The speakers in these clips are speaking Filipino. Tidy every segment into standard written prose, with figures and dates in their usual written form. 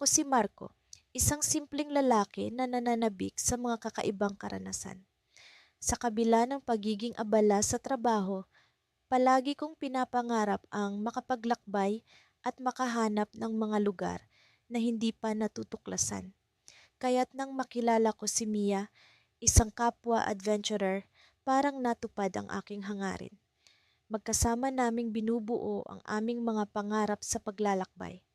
Ako si Marco, isang simpleng lalaki na nananabik sa mga kakaibang karanasan. Sa kabila ng pagiging abala sa trabaho, palagi kong pinapangarap ang makapaglakbay at makahanap ng mga lugar na hindi pa natutuklasan. Kaya't nang makilala ko si Mia, isang kapwa adventurer, parang natupad ang aking hangarin. Magkasama naming binubuo ang aming mga pangarap sa paglalakbay.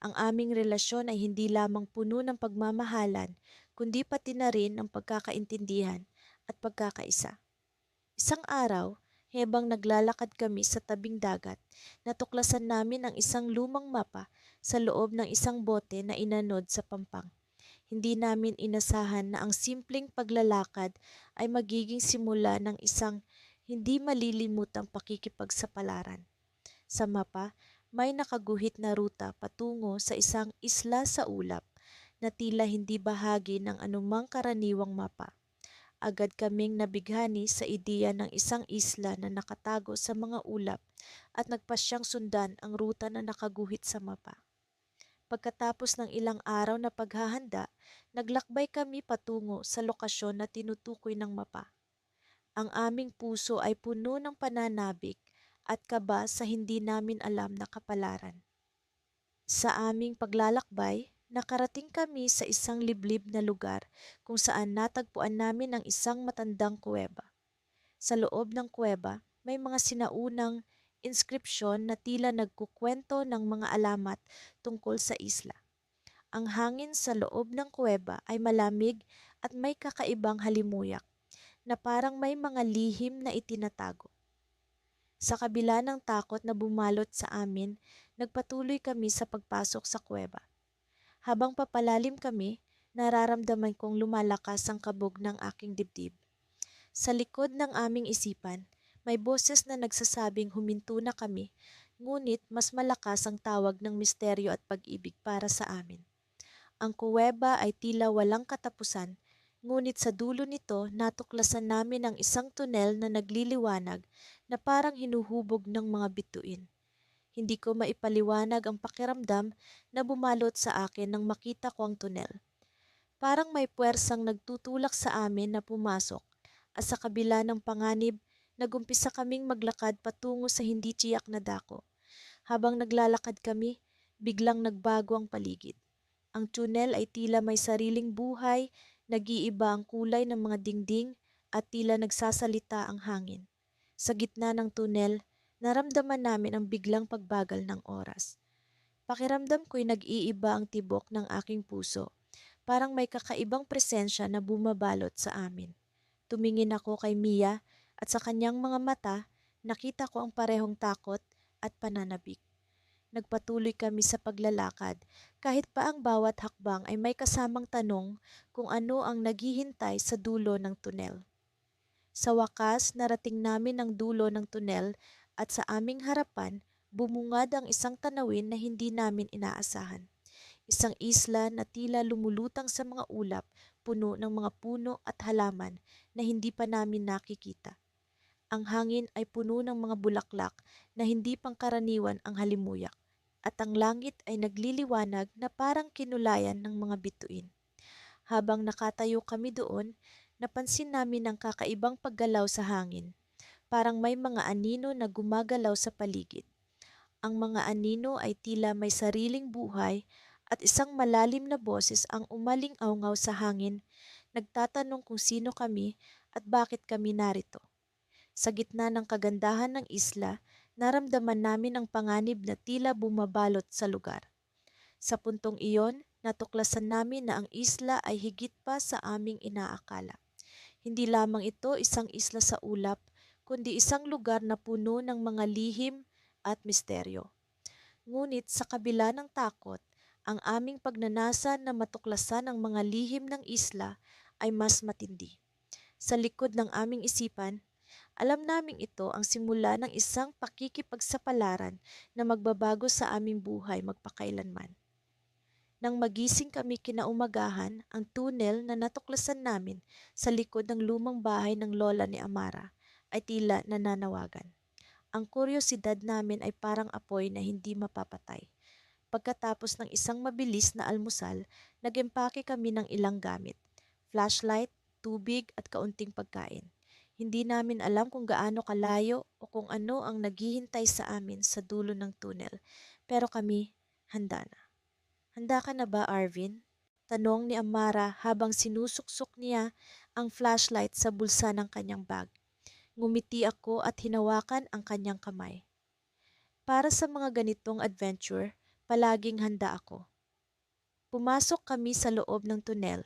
Ang aming relasyon ay hindi lamang puno ng pagmamahalan, kundi pati na rin ng pagkakaintindihan at pagkakaisa. Isang araw, habang naglalakad kami sa tabing dagat, natuklasan namin ang isang lumang mapa sa loob ng isang bote na inanod sa pampang. Hindi namin inasahan na ang simpleng paglalakad ay magiging simula ng isang hindi malilimutang pakikipagsapalaran. Sa mapa, may nakaguhit na ruta patungo sa isang isla sa ulap na tila hindi bahagi ng anumang karaniwang mapa. Agad kaming nabighani sa ideya ng isang isla na nakatago sa mga ulap at nagpasyang sundan ang ruta na nakaguhit sa mapa. Pagkatapos ng ilang araw na paghahanda, naglakbay kami patungo sa lokasyon na tinutukoy ng mapa. Ang aming puso ay puno ng pananabik at kaba sa hindi namin alam na kapalaran. Sa aming paglalakbay, nakarating kami sa isang liblib na lugar kung saan natagpuan namin ang isang matandang kuweba. Sa loob ng kuweba, may mga sinaunang inskripsyon na tila nagkukwento ng mga alamat tungkol sa isla. Ang hangin sa loob ng kuweba ay malamig at may kakaibang halimuyak na parang may mga lihim na itinatago. Sa kabila ng takot na bumalot sa amin, nagpatuloy kami sa pagpasok sa kuweba. Habang papalalim kami, nararamdaman kong lumalakas ang kabog ng aking dibdib. Sa likod ng aming isipan, may boses na nagsasabing huminto na kami, ngunit mas malakas ang tawag ng misteryo at pag-ibig para sa amin. Ang kuweba ay tila walang katapusan, ngunit sa dulo nito natuklasan namin ang isang tunel na nagliliwanag na parang hinuhubog ng mga bituin. Hindi ko maipaliwanag ang pakiramdam na bumalot sa akin nang makita ko ang tunel. Parang may puwersang nagtutulak sa amin na pumasok at sa kabila ng panganib, nagumpisa kaming maglakad patungo sa hindi tiyak na dako. Habang naglalakad kami, biglang nagbago ang paligid. Ang tunnel ay tila may sariling buhay, nag-iiba ang kulay ng mga dingding at tila nagsasalita ang hangin. Sa gitna ng tunnel, naramdaman namin ang biglang pagbagal ng oras. Pakiramdam ko'y nag-iiba ang tibok ng aking puso. Parang may kakaibang presensya na bumabalot sa amin. Tumingin ako kay Mia at sa kanyang mga mata, nakita ko ang parehong takot at pananabik. Nagpatuloy kami sa paglalakad kahit pa ang bawat hakbang ay may kasamang tanong kung ano ang naghihintay sa dulo ng tunel. Sa wakas, narating namin ang dulo ng tunel at sa aming harapan, bumungad ang isang tanawin na hindi namin inaasahan. Isang isla na tila lumulutang sa mga ulap, puno ng mga puno at halaman na hindi pa namin nakikita. Ang hangin ay puno ng mga bulaklak na hindi pangkaraniwan ang halimuyak, at ang langit ay nagliliwanag na parang kinulayan ng mga bituin. Habang nakatayo kami doon, napansin namin ang kakaibang paggalaw sa hangin. Parang may mga anino na gumagalaw sa paligid. Ang mga anino ay tila may sariling buhay at isang malalim na boses ang umaling-awngaw sa hangin, nagtatanong kung sino kami at bakit kami narito. Sa gitna ng kagandahan ng isla, naramdaman namin ang panganib na tila bumabalot sa lugar. Sa puntong iyon, natuklasan namin na ang isla ay higit pa sa aming inaakala. Hindi lamang ito isang isla sa ulap, kundi isang lugar na puno ng mga lihim at misteryo. Ngunit sa kabila ng takot, ang aming pagnanasa na matuklasan ang mga lihim ng isla ay mas matindi. Sa likod ng aming isipan, alam naming ito ang simula ng isang pakikipagsapalaran na magbabago sa aming buhay magpakailanman. Nang magising kami kinaumagahan, ang tunnel na natuklasan namin sa likod ng lumang bahay ng lola ni Amara ay tila nananawagan. Ang kuryosidad namin ay parang apoy na hindi mapapatay. Pagkatapos ng isang mabilis na almusal, nag-empake kami ng ilang gamit, flashlight, tubig at kaunting pagkain. Hindi namin alam kung gaano kalayo o kung ano ang naghihintay sa amin sa dulo ng tunnel, pero kami handa na. Handa ka na ba, Arvin? Tanong ni Amara habang sinusuksok niya ang flashlight sa bulsa ng kanyang bag. Ngumiti ako at hinawakan ang kanyang kamay. Para sa mga ganitong adventure, palaging handa ako. Pumasok kami sa loob ng tunnel.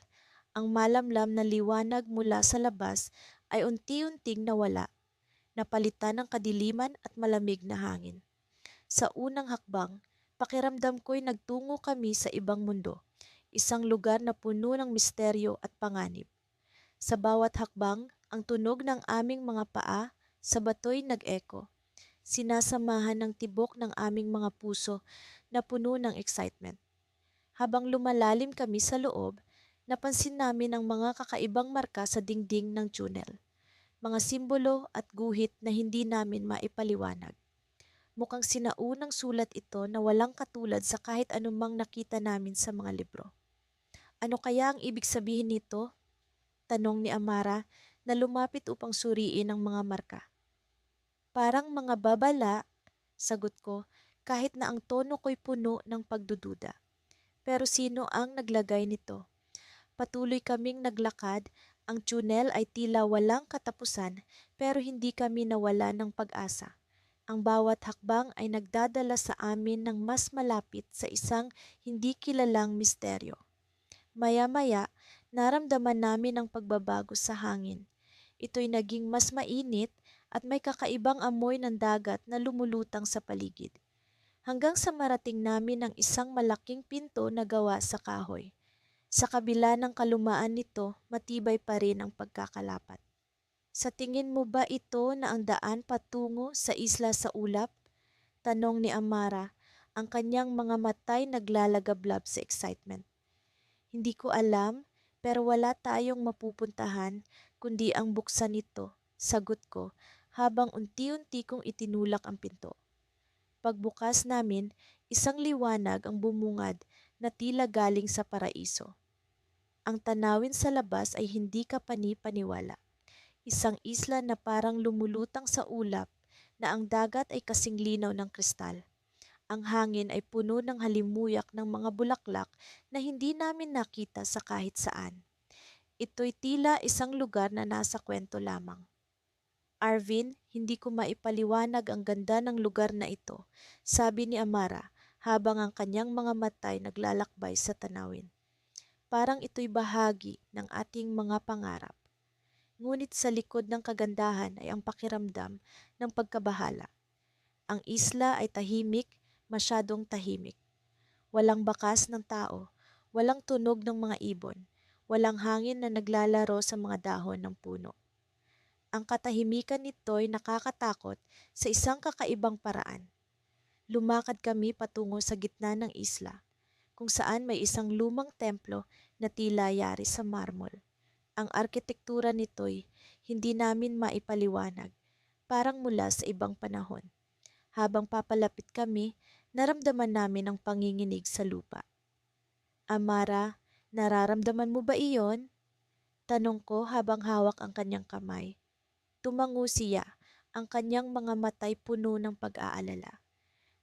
Ang malamlam na liwanag mula sa labas ay unti-unting nawala, napalitan ng kadiliman at malamig na hangin. Sa unang hakbang, pakiramdam ko'y nagtungo kami sa ibang mundo, isang lugar na puno ng misteryo at panganib. Sa bawat hakbang, ang tunog ng aming mga paa sa bato'y nag-echo, sinasamahan ng tibok ng aming mga puso na puno ng excitement. Habang lumalalim kami sa loob, napansin namin ang mga kakaibang marka sa dingding ng tunnel, mga simbolo at guhit na hindi namin maipaliwanag. Mukhang sinaunang sulat ito na walang katulad sa kahit anumang nakita namin sa mga libro. Ano kaya ang ibig sabihin nito? Tanong ni Amara na lumapit upang suriin ang mga marka. Parang mga babala, sagot ko, kahit na ang tono ko'y puno ng pagdududa. Pero sino ang naglagay nito? Patuloy kaming naglakad, ang tunnel ay tila walang katapusan pero hindi kami nawala ng pag-asa. Ang bawat hakbang ay nagdadala sa amin ng mas malapit sa isang hindi kilalang misteryo. Maya-maya, naramdaman namin ang pagbabago sa hangin. Ito'y naging mas mainit at may kakaibang amoy ng dagat na lumulutang sa paligid. Hanggang sa marating namin ang isang malaking pinto na gawa sa kahoy. Sa kabila ng kalumaan nito, matibay pa rin ang pagkakalapat. Sa tingin mo ba ito na ang daan patungo sa isla sa ulap? Tanong ni Amara, ang kanyang mga matay naglalagablab sa excitement. Hindi ko alam, pero wala tayong mapupuntahan kundi ang buksan nito, sagot ko habang unti-unti kong itinulak ang pinto. Pagbukas namin, isang liwanag ang bumungad na tila galing sa paraiso. Ang tanawin sa labas ay hindi kapani-paniwala. Isang isla na parang lumulutang sa ulap na ang dagat ay kasing linaw ng kristal. Ang hangin ay puno ng halimuyak ng mga bulaklak na hindi namin nakita sa kahit saan. Ito'y tila isang lugar na nasa kwento lamang. Arvin, hindi ko maipaliwanag ang ganda ng lugar na ito, sabi ni Amara habang ang kanyang mga matay naglalakbay sa tanawin. Parang ito'y bahagi ng ating mga pangarap. Ngunit sa likod ng kagandahan ay ang pakiramdam ng pagkabahala. Ang isla ay tahimik, masyadong tahimik. Walang bakas ng tao, walang tunog ng mga ibon, walang hangin na naglalaro sa mga dahon ng puno. Ang katahimikan nito'y nakakatakot sa isang kakaibang paraan. Lumakad kami patungo sa gitna ng isla, kung saan may isang lumang templo na tila yari sa marmol. Ang arkitektura nito'y hindi namin maipaliwanag, parang mula sa ibang panahon. Habang papalapit kami, naramdaman namin ang panginginig sa lupa. Amara, nararamdaman mo ba iyon? Tanong ko habang hawak ang kanyang kamay. Tumango siya, ang kanyang mga matay puno ng pag-aalala.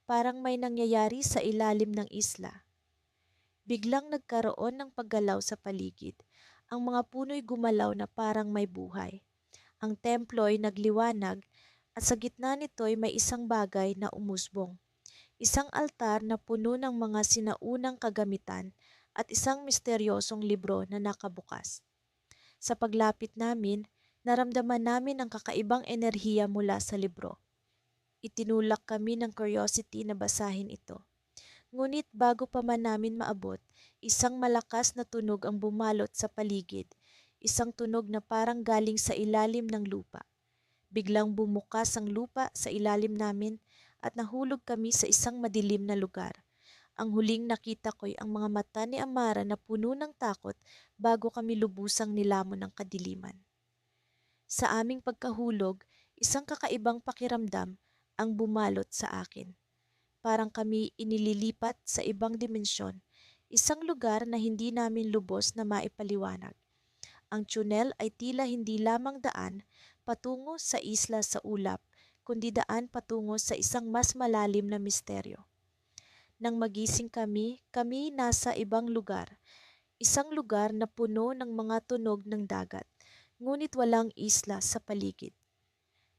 Parang may nangyayari sa ilalim ng isla. Biglang nagkaroon ng paggalaw sa paligid. Ang mga puno'y gumalaw na parang may buhay. Ang templo'y nagliwanag at sa gitna nito'y may isang bagay na umusbong. Isang altar na puno ng mga sinaunang kagamitan at isang misteryosong libro na nakabukas. Sa paglapit namin, naramdaman namin ang kakaibang enerhiya mula sa libro. Itinulak kami ng curiosity na basahin ito. Ngunit bago pa man namin maabot, isang malakas na tunog ang bumalot sa paligid, isang tunog na parang galing sa ilalim ng lupa. Biglang bumukas ang lupa sa ilalim namin at nahulog kami sa isang madilim na lugar. Ang huling nakita ko'y ang mga mata ni Amara na puno ng takot bago kami lubusang nilamon ng kadiliman. Sa aming pagkahulog, isang kakaibang pakiramdam ang bumalot sa akin. parang kami inililipat sa ibang dimensyon, isang lugar na hindi namin lubos na maipaliwanag. Ang tunnel ay tila hindi lamang daan patungo sa isla sa ulap, kundi daan patungo sa isang mas malalim na misteryo. Nang magising kami, kami nasa ibang lugar, isang lugar na puno ng mga tunog ng dagat, ngunit walang isla sa paligid.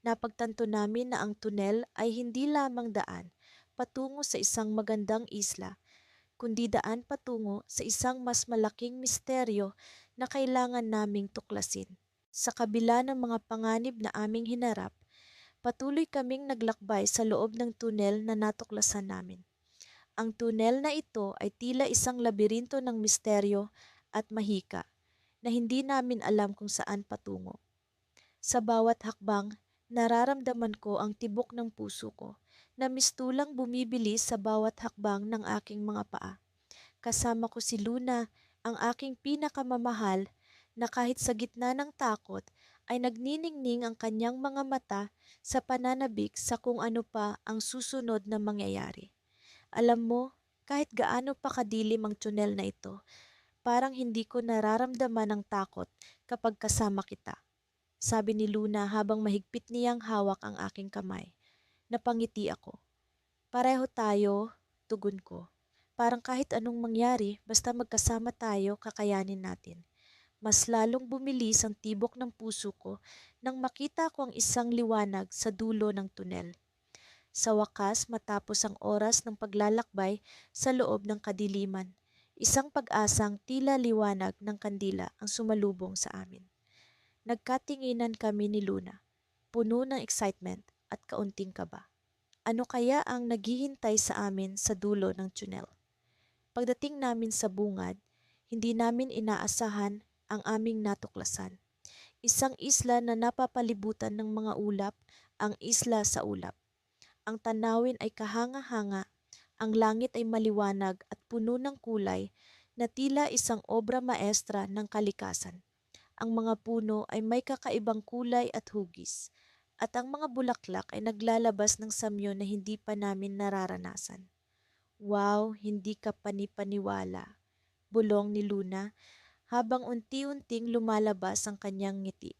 Napagtanto namin na ang tunnel ay hindi lamang daan patungo sa isang magandang isla, kundi daan patungo sa isang mas malaking misteryo na kailangan naming tuklasin. Sa kabila ng mga panganib na aming hinarap, patuloy kaming naglakbay sa loob ng tunnel na natuklasan namin. Ang tunnel na ito ay tila isang labirinto ng misteryo at mahika na hindi namin alam kung saan patungo. Sa bawat hakbang, nararamdaman ko ang tibok ng puso ko na mistulang bumibilis sa bawat hakbang ng aking mga paa. Kasama ko si Luna, ang aking pinakamamahal, na kahit sa gitna ng takot ay nagniningning ang kanyang mga mata sa pananabik sa kung ano pa ang susunod na mangyayari. Alam mo, kahit gaano pa kadilim ang tunnel na ito, parang hindi ko nararamdaman ang takot kapag kasama kita. Sabi ni Luna habang mahigpit niyang hawak ang aking kamay. Napangiti ako. Pareho tayo, tugon ko. Parang kahit anong mangyari, basta magkasama tayo, kakayanin natin. Mas lalong bumilis ang tibok ng puso ko nang makita ko ang isang liwanag sa dulo ng tunnel. Sa wakas, matapos ang oras ng paglalakbay sa loob ng kadiliman, isang pag-asang tila liwanag ng kandila ang sumalubong sa amin. Nagkatinginan kami ni Luna, puno ng excitement at kaunting kaba. Ano kaya ang naghihintay sa amin sa dulo ng tunnel? Pagdating namin sa bungad, hindi namin inaasahan ang aming natuklasan. Isang isla na napapalibutan ng mga ulap, ang isla sa ulap. Ang tanawin ay kahanga-hanga, ang langit ay maliwanag at puno ng kulay na tila isang obra maestra ng kalikasan. Ang mga puno ay may kakaibang kulay at hugis, at ang mga bulaklak ay naglalabas ng samyo na hindi pa namin nararanasan. Wow, hindi ka panipaniwala, bulong ni Luna habang unti-unting lumalabas ang kanyang ngiti.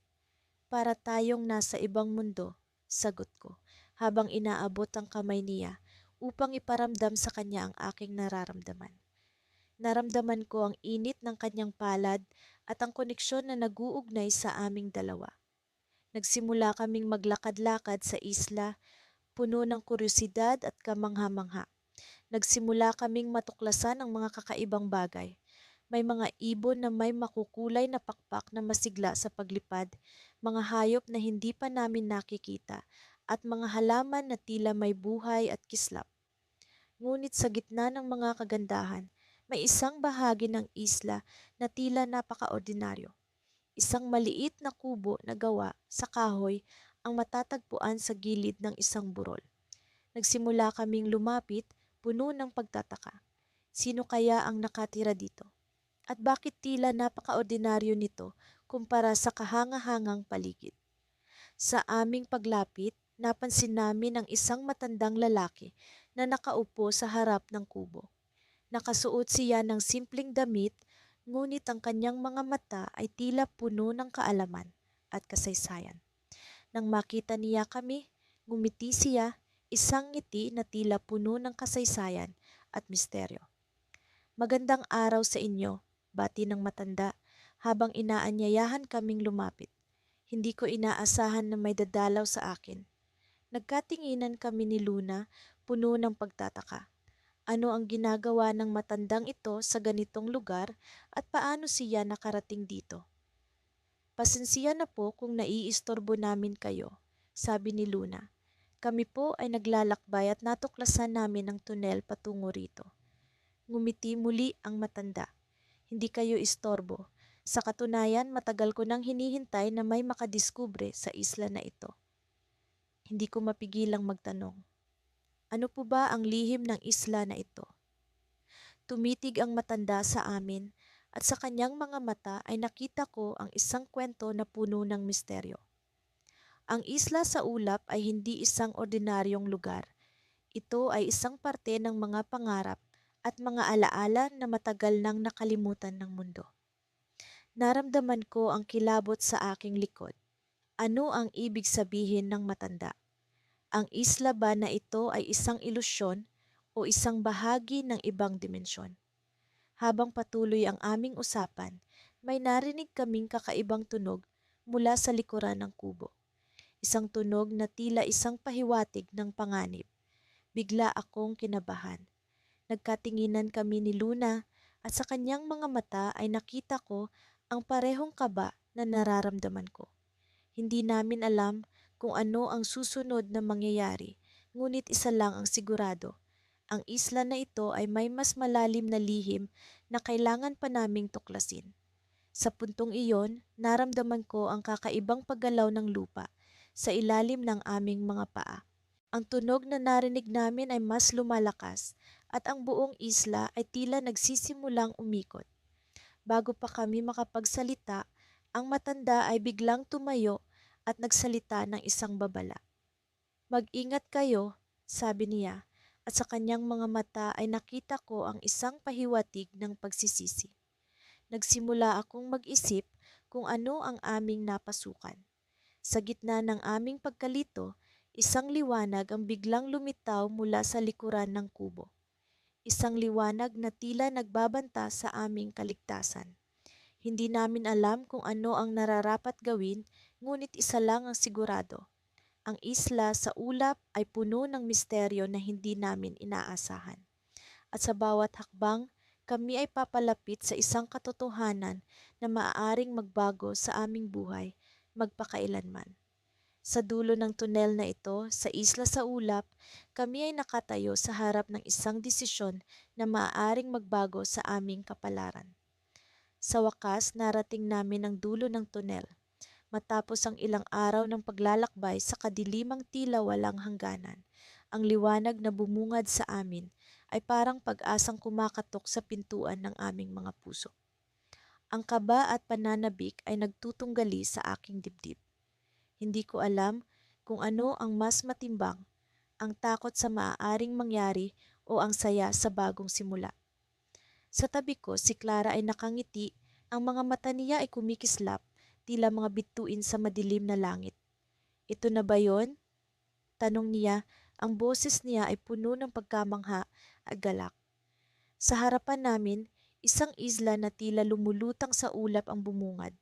Para tayong nasa ibang mundo, sagot ko, habang inaabot ang kamay niya upang iparamdam sa kanya ang aking nararamdaman. Naramdaman ko ang init ng kanyang palad at ang koneksyon na nag-uugnay sa aming dalawa. Nagsimula kaming maglakad-lakad sa isla, puno ng kuryosidad at kamangha-mangha. Nagsimula kaming matuklasan ang mga kakaibang bagay. May mga ibon na may makukulay na pakpak na masigla sa paglipad, mga hayop na hindi pa namin nakikita, at mga halaman na tila may buhay at kislap. Ngunit sa gitna ng mga kagandahan, may isang bahagi ng isla na tila napakaordinaryo. Isang maliit na kubo na gawa sa kahoy ang matatagpuan sa gilid ng isang burol. Nagsimula kaming lumapit, puno ng pagtataka. Sino kaya ang nakatira dito? At bakit tila napakaordinaryo nito kumpara sa kahanga-hangang paligid? Sa aming paglapit, napansin namin ang isang matandang lalaki na nakaupo sa harap ng kubo. Nakasuot siya ng simpleng damit, ngunit ang kanyang mga mata ay tila puno ng kaalaman at kasaysayan. Nang makita niya kami, ngumiti siya, isang ngiti na tila puno ng kasaysayan at misteryo. Magandang araw sa inyo, bati ng matanda habang inaanyayahan kaming lumapit. Hindi ko inaasahan na may dadalaw sa akin. Nagkatinginan kami ni Luna, puno ng pagtataka. Ano ang ginagawa ng matandang ito sa ganitong lugar at paano siya nakarating dito? Pasensya na po kung naiistorbo namin kayo, sabi ni Luna. Kami po ay naglalakbay at natuklasan namin ang tunnel patungo rito. Ngumiti muli ang matanda. Hindi kayo istorbo. Sa katunayan, matagal ko nang hinihintay na may makadiskubre sa isla na ito. Hindi ko mapigilang magtanong. Ano po ba ang lihim ng isla na ito? Tumitig ang matanda sa amin at sa kanyang mga mata ay nakita ko ang isang kwento na puno ng misteryo. Ang isla sa ulap ay hindi isang ordinaryong lugar. Ito ay isang parte ng mga pangarap at mga alaala na matagal nang nakalimutan ng mundo. Naramdaman ko ang kilabot sa aking likod. Ano ang ibig sabihin ng matanda? Ang isla ba na ito ay isang ilusyon o isang bahagi ng ibang dimensyon? Habang patuloy ang aming usapan, may narinig kaming kakaibang tunog mula sa likuran ng kubo. Isang tunog na tila isang pahiwatig ng panganib. Bigla akong kinabahan. Nagkatinginan kami ni Luna at sa kanyang mga mata ay nakita ko ang parehong kaba na nararamdaman ko. Hindi namin alam kung ano ang susunod na mangyayari, ngunit isa lang ang sigurado. Ang isla na ito ay may mas malalim na lihim na kailangan pa naming tuklasin. Sa puntong iyon, naramdaman ko ang kakaibang paggalaw ng lupa sa ilalim ng aming mga paa. Ang tunog na narinig namin ay mas lumalakas at ang buong isla ay tila nagsisimulang umikot. Bago pa kami makapagsalita, ang matanda ay biglang tumayo at nagsalita ng isang babala. "Mag-ingat kayo," sabi niya, at sa kanyang mga mata ay nakita ko ang isang pahiwatig ng pagsisisi. Nagsimula akong mag-isip kung ano ang aming napasukan. Sa gitna ng aming pagkalito, isang liwanag ang biglang lumitaw mula sa likuran ng kubo. Isang liwanag na tila nagbabanta sa aming kaligtasan. Hindi namin alam kung ano ang nararapat gawin, ngunit isa lang ang sigurado. Ang isla sa ulap ay puno ng misteryo na hindi namin inaasahan. At sa bawat hakbang, kami ay papalapit sa isang katotohanan na maaaring magbago sa aming buhay magpakailanman. Sa dulo ng tunel na ito, sa isla sa ulap, kami ay nakatayo sa harap ng isang desisyon na maaaring magbago sa aming kapalaran. Sa wakas, narating namin ang dulo ng tunel. Matapos ang ilang araw ng paglalakbay sa kadilimang tila walang hangganan, ang liwanag na bumungad sa amin ay parang pag-asang kumakatok sa pintuan ng aming mga puso. Ang kaba at pananabik ay nagtutunggali sa aking dibdib. Hindi ko alam kung ano ang mas matimbang, ang takot sa maaaring mangyari o ang saya sa bagong simula. Sa tabi ko, si Clara ay nakangiti, ang mga mata niya ay kumikislap, tila mga bituin sa madilim na langit. "Ito na ba yon?" tanong niya, ang boses niya ay puno ng pagkamangha at galak. Sa harapan namin, isang isla na tila lumulutang sa ulap ang bumungad.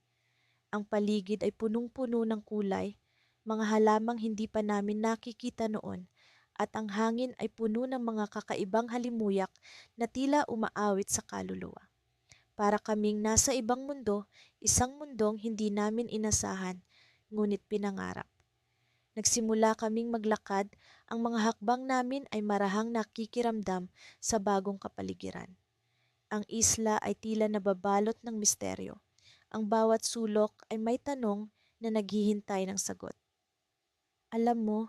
Ang paligid ay punong-puno ng kulay, mga halamang hindi pa namin nakikita noon, at ang hangin ay puno ng mga kakaibang halimuyak na tila umaawit sa kaluluwa. Para kaming nasa ibang mundo, isang mundong hindi namin inasahan, ngunit pinangarap. Nagsimula kaming maglakad, ang mga hakbang namin ay marahang nakikiramdam sa bagong kapaligiran. Ang isla ay tila nababalot ng misteryo. Ang bawat sulok ay may tanong na naghihintay ng sagot. "Alam mo,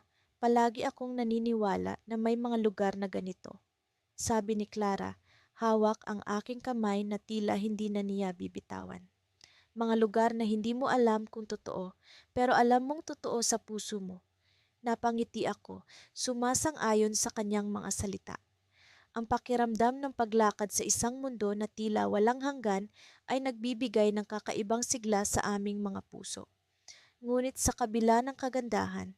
palagi akong naniniwala na may mga lugar na ganito," sabi ni Clara, hawak ang aking kamay na tila hindi na niya bibitawan. "Mga lugar na hindi mo alam kung totoo, pero alam mong totoo sa puso mo." Napangiti ako, sumasang-ayon sa kanyang mga salita. Ang pakiramdam ng paglakad sa isang mundo na tila walang hanggan ay nagbibigay ng kakaibang sigla sa aming mga puso. Ngunit sa kabila ng kagandahan,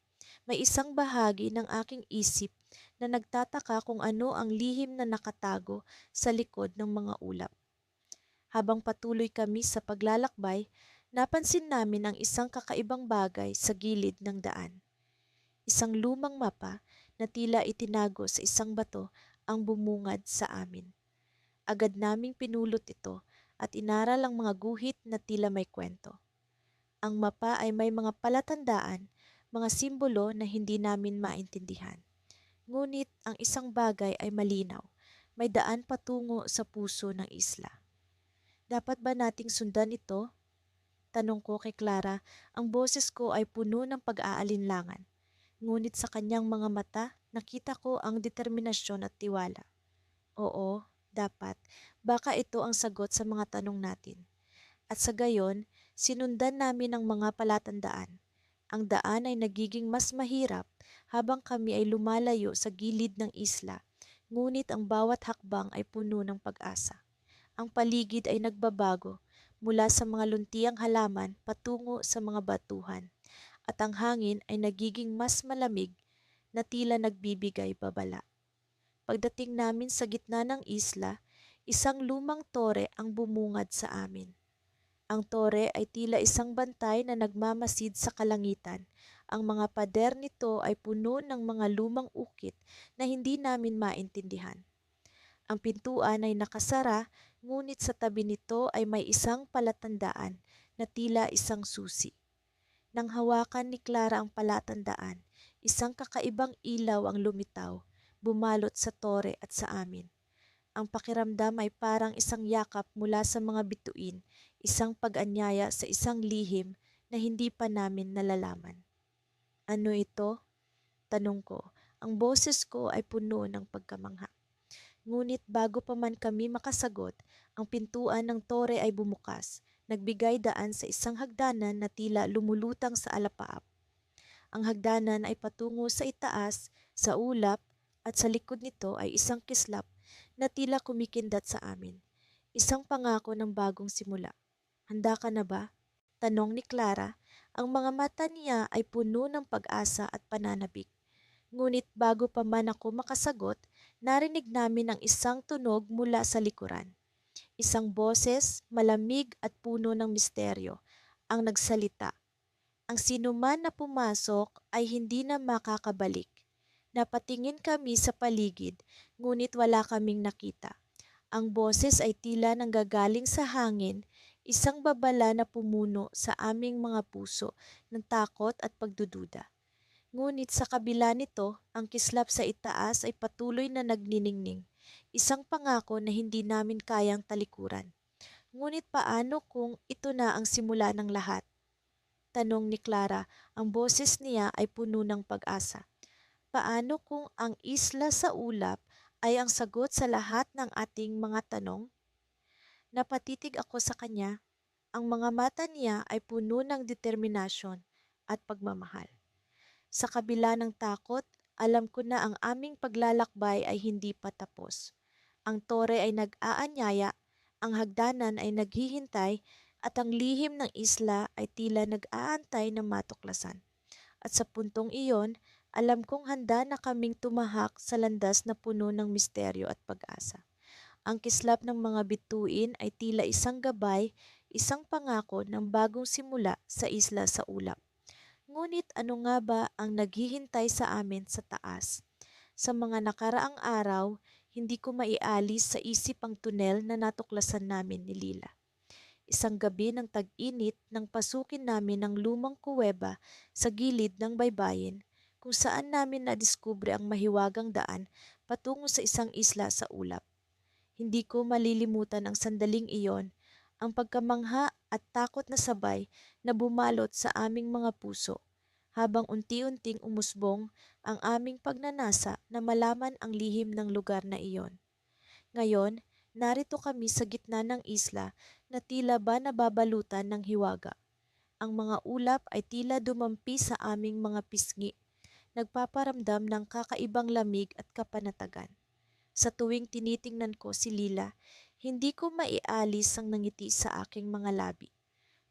may isang bahagi ng aking isip na nagtataka kung ano ang lihim na nakatago sa likod ng mga ulap. Habang patuloy kami sa paglalakbay, napansin namin ang isang kakaibang bagay sa gilid ng daan. Isang lumang mapa na tila itinago sa isang bato ang bumungad sa amin. Agad naming pinulot ito at inaral ang mga guhit na tila may kwento. Ang mapa ay may mga palatandaan, mga simbolo na hindi namin maintindihan. Ngunit ang isang bagay ay malinaw, may daan patungo sa puso ng isla. "Dapat ba nating sundan ito?" tanong ko kay Clara, ang boses ko ay puno ng pag-aalinlangan. Ngunit sa kanyang mga mata, nakita ko ang determinasyon at tiwala. "Oo, dapat. Baka ito ang sagot sa mga tanong natin." At sa gayon, sinundan namin ang mga palatandaan. Ang daan ay nagiging mas mahirap habang kami ay lumalayo sa gilid ng isla, ngunit ang bawat hakbang ay puno ng pag-asa. Ang paligid ay nagbabago mula sa mga luntiang halaman patungo sa mga batuhan, at ang hangin ay nagiging mas malamig na tila nagbibigay babala. Pagdating namin sa gitna ng isla, isang lumang tore ang bumungad sa amin. Ang tore ay tila isang bantay na nagmamasid sa kalangitan. Ang mga pader nito ay puno ng mga lumang ukit na hindi namin maintindihan. Ang pintuan ay nakasara, ngunit sa tabi nito ay may isang palatandaan na tila isang susi. Nang hawakan ni Clara ang palatandaan, isang kakaibang ilaw ang lumitaw, bumalot sa tore at sa amin. Ang pakiramdam ay parang isang yakap mula sa mga bituin, isang pag-anyaya sa isang lihim na hindi pa namin nalalaman. Ano ito? Tanong ko. Ang boses ko ay puno ng pagkamangha. Ngunit bago pa man kami makasagot, ang pintuan ng tore ay bumukas, nagbigay daan sa isang hagdanan na tila lumulutang sa alapaap. Ang hagdanan ay patungo sa itaas, sa ulap, at sa likod nito ay isang kislap na tila kumikindat sa amin. Isang pangako ng bagong simula. Handa ka na ba? Tanong ni Clara. Ang mga mata niya ay puno ng pag-asa at pananabik. Ngunit bago pa man ako makasagot, narinig namin ang isang tunog mula sa likuran. Isang boses, malamig at puno ng misteryo, ang nagsalita. Ang sinuman na pumasok ay hindi na makakabalik. Napatingin kami sa paligid, ngunit wala kaming nakita. Ang boses ay tila nanggagaling sa hangin, isang babala na pumuno sa aming mga puso ng takot at pagdududa. Ngunit sa kabila nito, ang kislap sa itaas ay patuloy na nagniningning, isang pangako na hindi namin kayang talikuran. Ngunit paano kung ito na ang simula ng lahat? Tanong ni Clara, ang boses niya ay puno ng pag-asa. Paano kung ang isla sa ulap ay ang sagot sa lahat ng ating mga tanong? Napatitig ako sa kanya. Ang mga mata niya ay puno ng determinasyon at pagmamahal. Sa kabila ng takot, alam ko na ang aming paglalakbay ay hindi pa tapos. Ang tore ay nag-aanyaya, ang hagdanan ay naghihintay, at ang lihim ng isla ay tila nag-aantay na matuklasan. At sa puntong iyon, alam kong handa na kaming tumahak sa landas na puno ng misteryo at pag-asa. Ang kislap ng mga bituin ay tila isang gabay, isang pangako ng bagong simula sa isla sa ulap. Ngunit ano nga ba ang naghihintay sa amin sa taas? Sa mga nakaraang araw, hindi ko maialis sa isip ang tunel na natuklasan namin ni Lila. Isang gabi ng tag-init nang pasukin namin ang lumang kuweba sa gilid ng baybayin, kung saan namin nadiskubre ang mahiwagang daan patungo sa isang isla sa ulap. Hindi ko malilimutan ang sandaling iyon, ang pagkamangha at takot na sabay na bumalot sa aming mga puso, habang unti-unting umusbong ang aming pagnanasa na malaman ang lihim ng lugar na iyon. Ngayon, narito kami sa gitna ng isla na tila ba nababalutan ng hiwaga. Ang mga ulap ay tila dumampi sa aming mga pisngi, nagpaparamdam ng kakaibang lamig at kapanatagan. Sa tuwing tinitingnan ko si Lila, hindi ko maialis ang nangiti sa aking mga labi.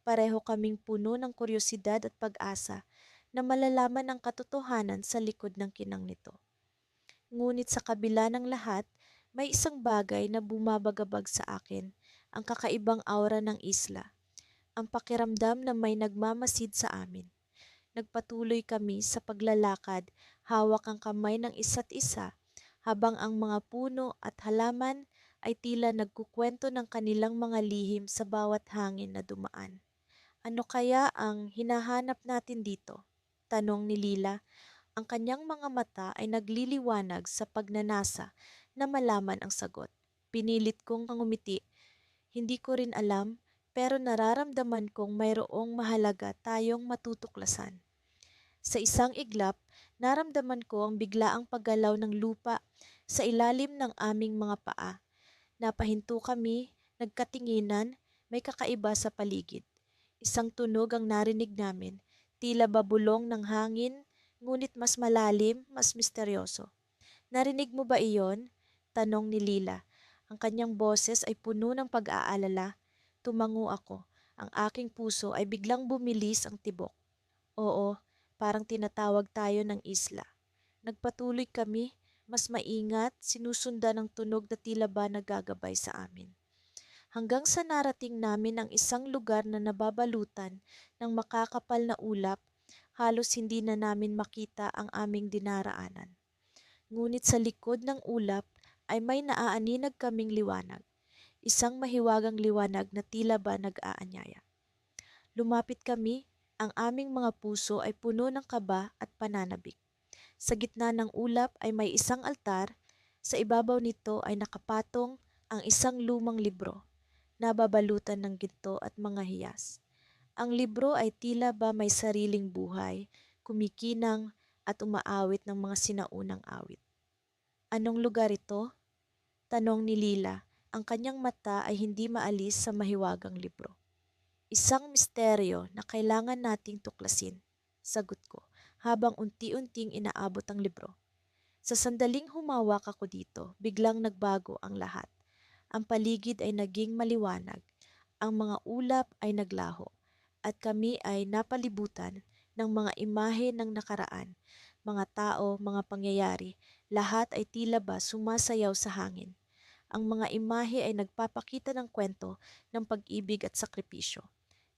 Pareho kaming puno ng kuryosidad at pag-asa na malalaman ang katotohanan sa likod ng kinang nito. Ngunit sa kabila ng lahat, may isang bagay na bumabagabag sa akin, ang kakaibang aura ng isla, ang pakiramdam na may nagmamasid sa amin. Nagpatuloy kami sa paglalakad, hawak ang kamay ng isa't isa, habang ang mga puno at halaman ay tila nagkukwento ng kanilang mga lihim sa bawat hangin na dumaan. Ano kaya ang hinahanap natin dito? Tanong ni Lila. Ang kanyang mga mata ay nagliliwanag sa pagnanasa na malaman ang sagot. Pinilit kong ngumiti. Hindi ko rin alam, pero nararamdaman kong mayroong mahalaga tayong matutuklasan. Sa isang iglap, naramdaman ko ang biglaang paggalaw ng lupa sa ilalim ng aming mga paa. Napahinto kami, nagkatinginan, may kakaiba sa paligid. Isang tunog ang narinig namin, tila babulong ng hangin, ngunit mas malalim, mas misteryoso. Narinig mo ba iyon? Tanong ni Lila. Ang kanyang boses ay puno ng pag-aalala. Tumango ako. Ang aking puso ay biglang bumilis ang tibok. Oo, parang tinatawag tayo ng isla. Nagpatuloy kami, mas maingat, sinusundan ng tunog na tila ba nagagabay sa amin. Hanggang sa narating namin ang isang lugar na nababalutan ng makakapal na ulap, halos hindi na namin makita ang aming dinaraanan. Ngunit sa likod ng ulap ay may naaaninag kaming liwanag, isang mahiwagang liwanag na tila ba nag-aanyaya. Lumapit kami, ang aming mga puso ay puno ng kaba at pananabik. Sa gitna ng ulap ay may isang altar, sa ibabaw nito ay nakapatong ang isang lumang libro, nababalutan ng ginto at mga hiyas. Ang libro ay tila ba may sariling buhay, kumikinang at umaawit ng mga sinaunang awit. Anong lugar ito? Tanong ni Lila. Ang kanyang mata ay hindi maalis sa mahiwagang libro. Isang misteryo na kailangan nating tuklasin, sagot ko, habang unti-unting inaabot ang libro. Sa sandaling humawak ako dito, biglang nagbago ang lahat. Ang paligid ay naging maliwanag, ang mga ulap ay naglaho, at kami ay napalibutan ng mga imahe ng nakaraan, mga tao, mga pangyayari, lahat ay tila ba sumasayaw sa hangin. Ang mga imahe ay nagpapakita ng kwento ng pag-ibig at sakripisyo,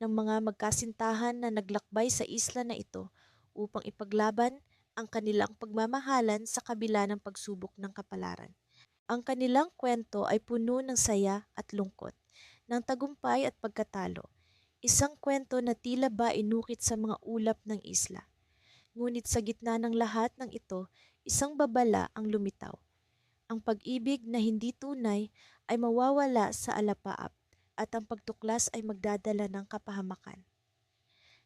ng mga magkasintahan na naglakbay sa isla na ito upang ipaglaban ang kanilang pagmamahalan sa kabila ng pagsubok ng kapalaran. Ang kanilang kwento ay puno ng saya at lungkot, ng tagumpay at pagkatalo. Isang kwento na tila ba inukit sa mga ulap ng isla. Ngunit sa gitna ng lahat ng ito, isang babala ang lumitaw. Ang pag-ibig na hindi tunay ay mawawala sa alapaap at ang pagtuklas ay magdadala ng kapahamakan.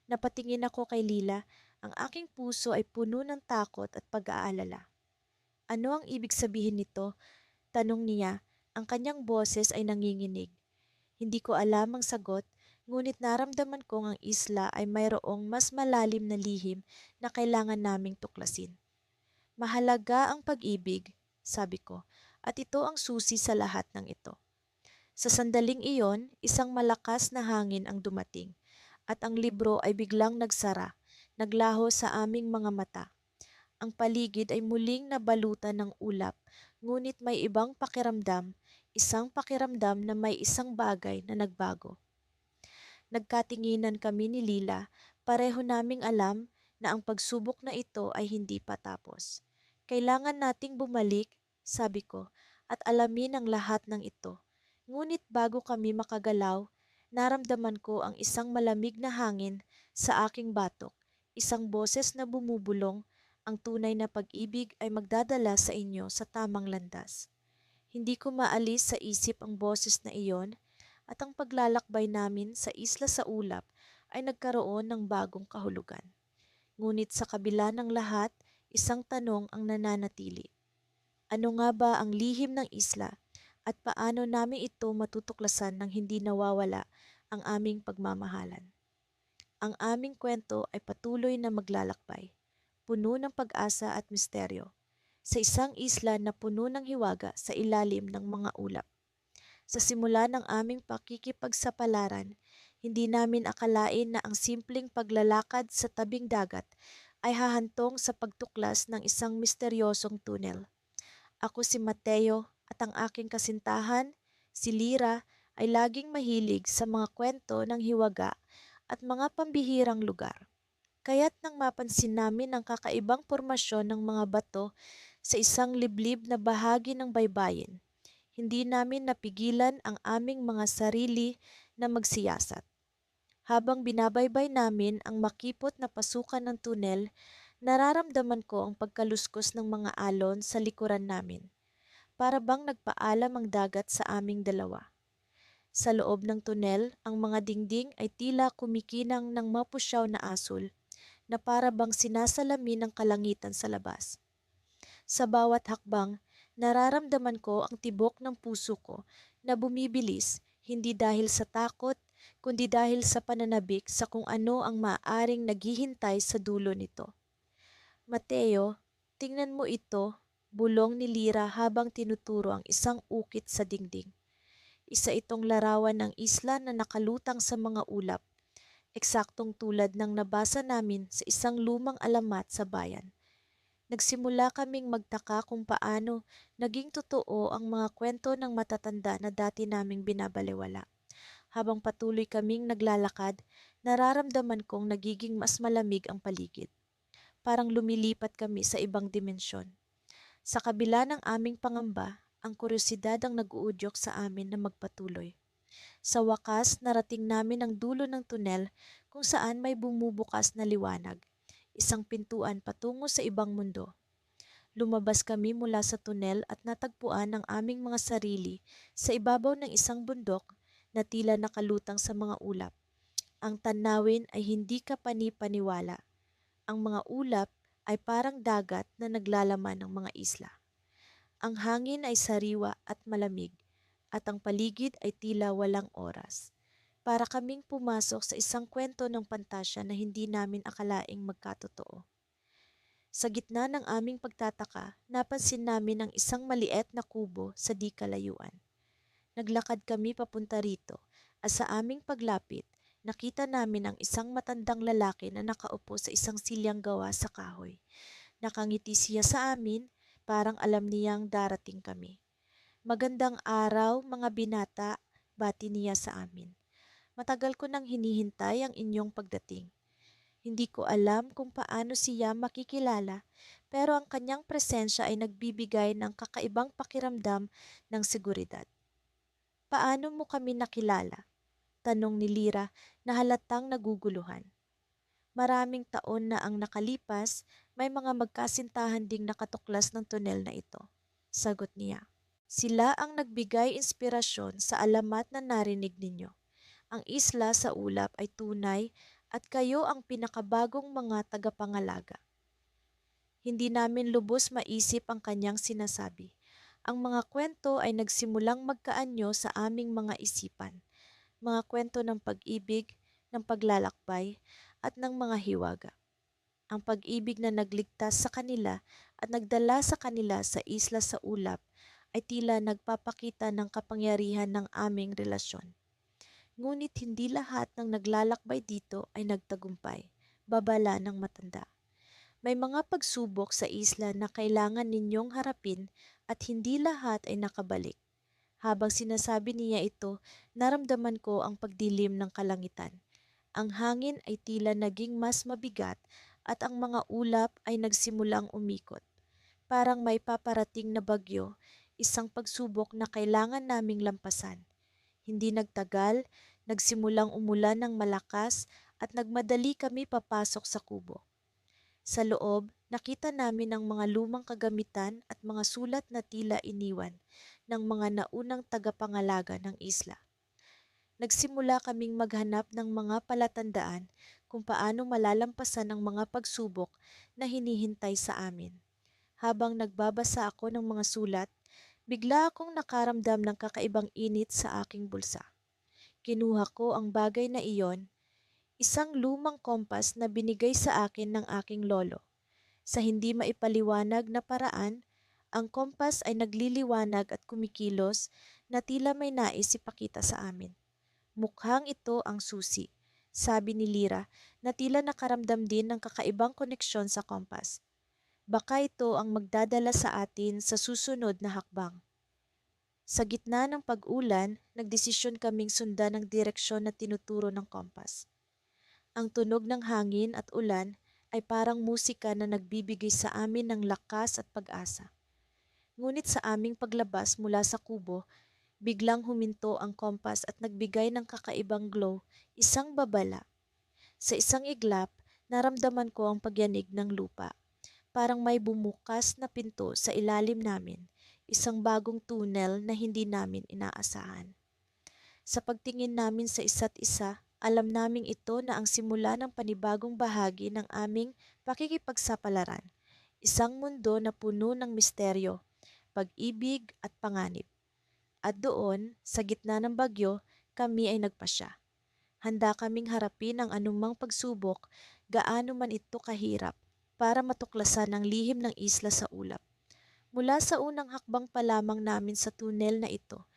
Napatingin ako kay Lila, ang aking puso ay puno ng takot at pag-aalala. Ano ang ibig sabihin nito? Tanong niya, ang kanyang boses ay nanginginig. Hindi ko alam ang sagot, ngunit naramdaman kong ang isla ay mayroong mas malalim na lihim na kailangan naming tuklasin. Mahalaga ang pag-ibig, sabi ko, at ito ang susi sa lahat ng ito. Sa sandaling iyon, isang malakas na hangin ang dumating, at ang libro ay biglang nagsara, naglaho sa aming mga mata. Ang paligid ay muling nabalutan ng ulap, ngunit may ibang pakiramdam, isang pakiramdam na may isang bagay na nagbago. Nagkatinginan kami ni Lila, pareho naming alam na ang pagsubok na ito ay hindi pa tapos. Kailangan nating bumalik, sabi ko, at alamin ang lahat ng ito. Ngunit bago kami makagalaw, naramdaman ko ang isang malamig na hangin sa aking batok, isang boses na bumubulong, ang tunay na pag-ibig ay magdadala sa inyo sa tamang landas. Hindi ko maalis sa isip ang boses na iyon at ang paglalakbay namin sa isla sa ulap ay nagkaroon ng bagong kahulugan. Ngunit sa kabila ng lahat, isang tanong ang nananatili. Ano nga ba ang lihim ng isla at paano namin ito matutuklasan nang hindi nawawala ang aming pagmamahalan? Ang aming kwento ay patuloy na maglalakbay, puno ng pag-asa at misteryo, sa isang isla na puno ng hiwaga sa ilalim ng mga ulap. Sa simula ng aming pakikipagsapalaran, hindi namin akalain na ang simpleng paglalakad sa tabing dagat ay hahantong sa pagtuklas ng isang misteryosong tunel. Ako si Mateo at ang aking kasintahan, si Lira, ay laging mahilig sa mga kwento ng hiwaga at mga pambihirang lugar. Kaya't nang mapansin namin ang kakaibang pormasyon ng mga bato sa isang liblib na bahagi ng baybayin, hindi namin napigilan ang aming mga sarili na magsiyasat. Habang binabaybay namin ang makipot na pasukan ng tunel, nararamdaman ko ang pagkaluskos ng mga alon sa likuran namin. Para bang nagpaalam ang dagat sa aming dalawa. Sa loob ng tunel, ang mga dingding ay tila kumikinang ng mapusyaw na asul na para bang sinasalamin ng kalangitan sa labas. Sa bawat hakbang, nararamdaman ko ang tibok ng puso ko na bumibilis hindi dahil sa takot kundi dahil sa pananabik sa kung ano ang maaaring naghihintay sa dulo nito. Mateo, tingnan mo ito, bulong ni Lira habang tinuturo ang isang ukit sa dingding. Isa itong larawan ng isla na nakalutang sa mga ulap, eksaktong tulad ng nabasa namin sa isang lumang alamat sa bayan. Nagsimula kaming magtaka kung paano naging totoo ang mga kwento ng matatanda na dati naming binabalewala. Habang patuloy kaming naglalakad, nararamdaman kong nagiging mas malamig ang paligid. Parang lumilipat kami sa ibang dimensyon. Sa kabila ng aming pangamba, ang kuryosidad ang nag-uudyok sa amin na magpatuloy. Sa wakas, narating namin ang dulo ng tunel kung saan may bumubukas na liwanag, isang pintuan patungo sa ibang mundo. Lumabas kami mula sa tunel at natagpuan ang aming mga sarili sa ibabaw ng isang bundok na tila nakalutang sa mga ulap. Ang tanawin ay hindi ka pani-paniwala. Ang mga ulap ay parang dagat na naglalaman ng mga isla. Ang hangin ay sariwa at malamig, at ang paligid ay tila walang oras. Para kaming pumasok sa isang kwento ng pantasya na hindi namin akalaing magkatotoo. Sa gitna ng aming pagtataka, napansin namin ang isang maliit na kubo sa di kalayuan. Naglakad kami papunta rito at sa aming paglapit, nakita namin ang isang matandang lalaki na nakaupo sa isang silyang gawa sa kahoy. Nakangiti siya sa amin, parang alam niyang darating kami. Magandang araw, mga binata, bati niya sa amin. Matagal ko nang hinihintay ang inyong pagdating. Hindi ko alam kung paano siya makikilala, pero ang kanyang presensya ay nagbibigay ng kakaibang pakiramdam ng seguridad. Paano mo kami nakilala? Tanong ni Lira na halatang naguguluhan. Maraming taon na ang nakalipas, may mga magkasintahan ding nakatuklas ng tunel na ito. Sagot niya. Sila ang nagbigay inspirasyon sa alamat na narinig ninyo. Ang isla sa ulap ay tunay at kayo ang pinakabagong mga tagapangalaga. Hindi namin lubos maisip ang kanyang sinasabi. Ang mga kwento ay nagsimulang magkaanyo sa aming mga isipan. Mga kwento ng pag-ibig, ng paglalakbay, at ng mga hiwaga. Ang pag-ibig na nagligtas sa kanila at nagdala sa kanila sa isla sa ulap ay tila nagpapakita ng kapangyarihan ng aming relasyon. Ngunit hindi lahat ng naglalakbay dito ay nagtagumpay, babala ng matanda. May mga pagsubok sa isla na kailangan ninyong harapin at hindi lahat ay nakabalik. Habang sinasabi niya ito, naramdaman ko ang pagdilim ng kalangitan. Ang hangin ay tila naging mas mabigat at ang mga ulap ay nagsimulang umikot. Parang may paparating na bagyo, isang pagsubok na kailangan naming lampasan. Hindi nagtagal, nagsimulang umulan ng malakas at nagmadali kami papasok sa kubo. Sa loob, nakita namin ang mga lumang kagamitan at mga sulat na tila iniwan ng mga naunang tagapangalaga ng isla. Nagsimula kaming maghanap ng mga palatandaan kung paano malalampasan ang mga pagsubok na hinihintay sa amin. Habang nagbabasa ako ng mga sulat, bigla akong nakaramdam ng kakaibang init sa aking bulsa. Kinuha ko ang bagay na iyon, isang lumang kompas na binigay sa akin ng aking lolo. Sa hindi maipaliwanag na paraan, ang kompas ay nagliliwanag at kumikilos na tila may nais ipakita sa amin. Mukhang ito ang susi, sabi ni Lira na tila nakaramdam din ng kakaibang koneksyon sa kompas. Baka ito ang magdadala sa atin sa susunod na hakbang. Sa gitna ng pag-ulan, nagdesisyon kaming sundan ang direksyon na tinuturo ng kompas. Ang tunog ng hangin at ulan ay parang musika na nagbibigay sa amin ng lakas at pag-asa. Ngunit sa aming paglabas mula sa kubo, biglang huminto ang kompas at nagbigay ng kakaibang glow, isang babala. Sa isang iglap, naramdaman ko ang pagyanig ng lupa. Parang may bumukas na pinto sa ilalim namin, isang bagong tunnel na hindi namin inaasahan. Sa pagtingin namin sa isa't isa, alam naming ito na ang simula ng panibagong bahagi ng aming pakikipagsapalaran, isang mundo na puno ng misteryo, pag-ibig at panganib. At doon, sa gitna ng bagyo, kami ay nagpasya. Handa kaming harapin ang anumang pagsubok, gaano man ito kahirap, para matuklasan ang lihim ng isla sa ulap. Mula sa unang hakbang pa lamang namin sa tunel na ito,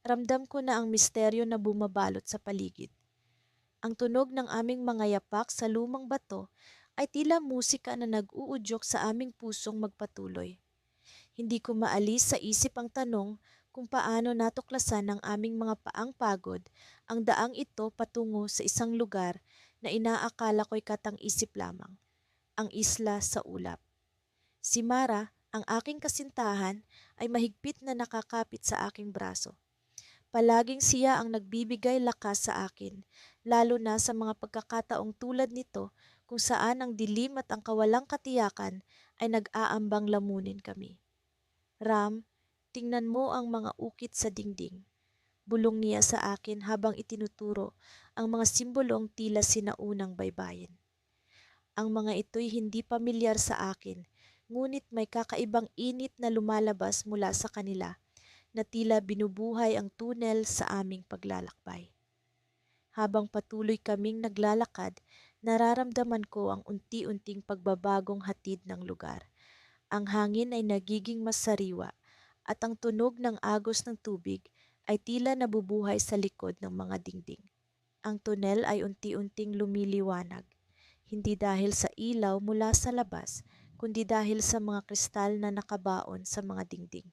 ramdam ko na ang misteryo na bumabalot sa paligid. Ang tunog ng aming mga yapak sa lumang bato ay tila musika na nag-uudyok sa aming pusong magpatuloy. Hindi ko maalis sa isip ang tanong kung paano natuklasan ng aming mga paang pagod ang daang ito patungo sa isang lugar na inaakala ko'y katang-isip lamang, ang isla sa ulap. Si Mara, ang aking kasintahan, ay mahigpit na nakakapit sa aking braso. Palaging siya ang nagbibigay lakas sa akin, lalo na sa mga pagkakataong tulad nito kung saan ang dilim at ang kawalang katiyakan ay nag-aambang lamunin kami. Ram, tingnan mo ang mga ukit sa dingding. Bulong niya sa akin habang itinuturo ang mga simbolong tila sinaunang baybayin. Ang mga ito'y hindi pamilyar sa akin, ngunit may kakaibang init na lumalabas mula sa kanila na tila binubuhay ang tunel sa aming paglalakbay. Habang patuloy kaming naglalakad, nararamdaman ko ang unti-unting pagbabagong hatid ng lugar. Ang hangin ay nagiging mas sariwa at ang tunog ng agos ng tubig ay tila nabubuhay sa likod ng mga dingding. Ang tunel ay unti-unting lumiliwanag, hindi dahil sa ilaw mula sa labas, kundi dahil sa mga kristal na nakabaon sa mga dingding.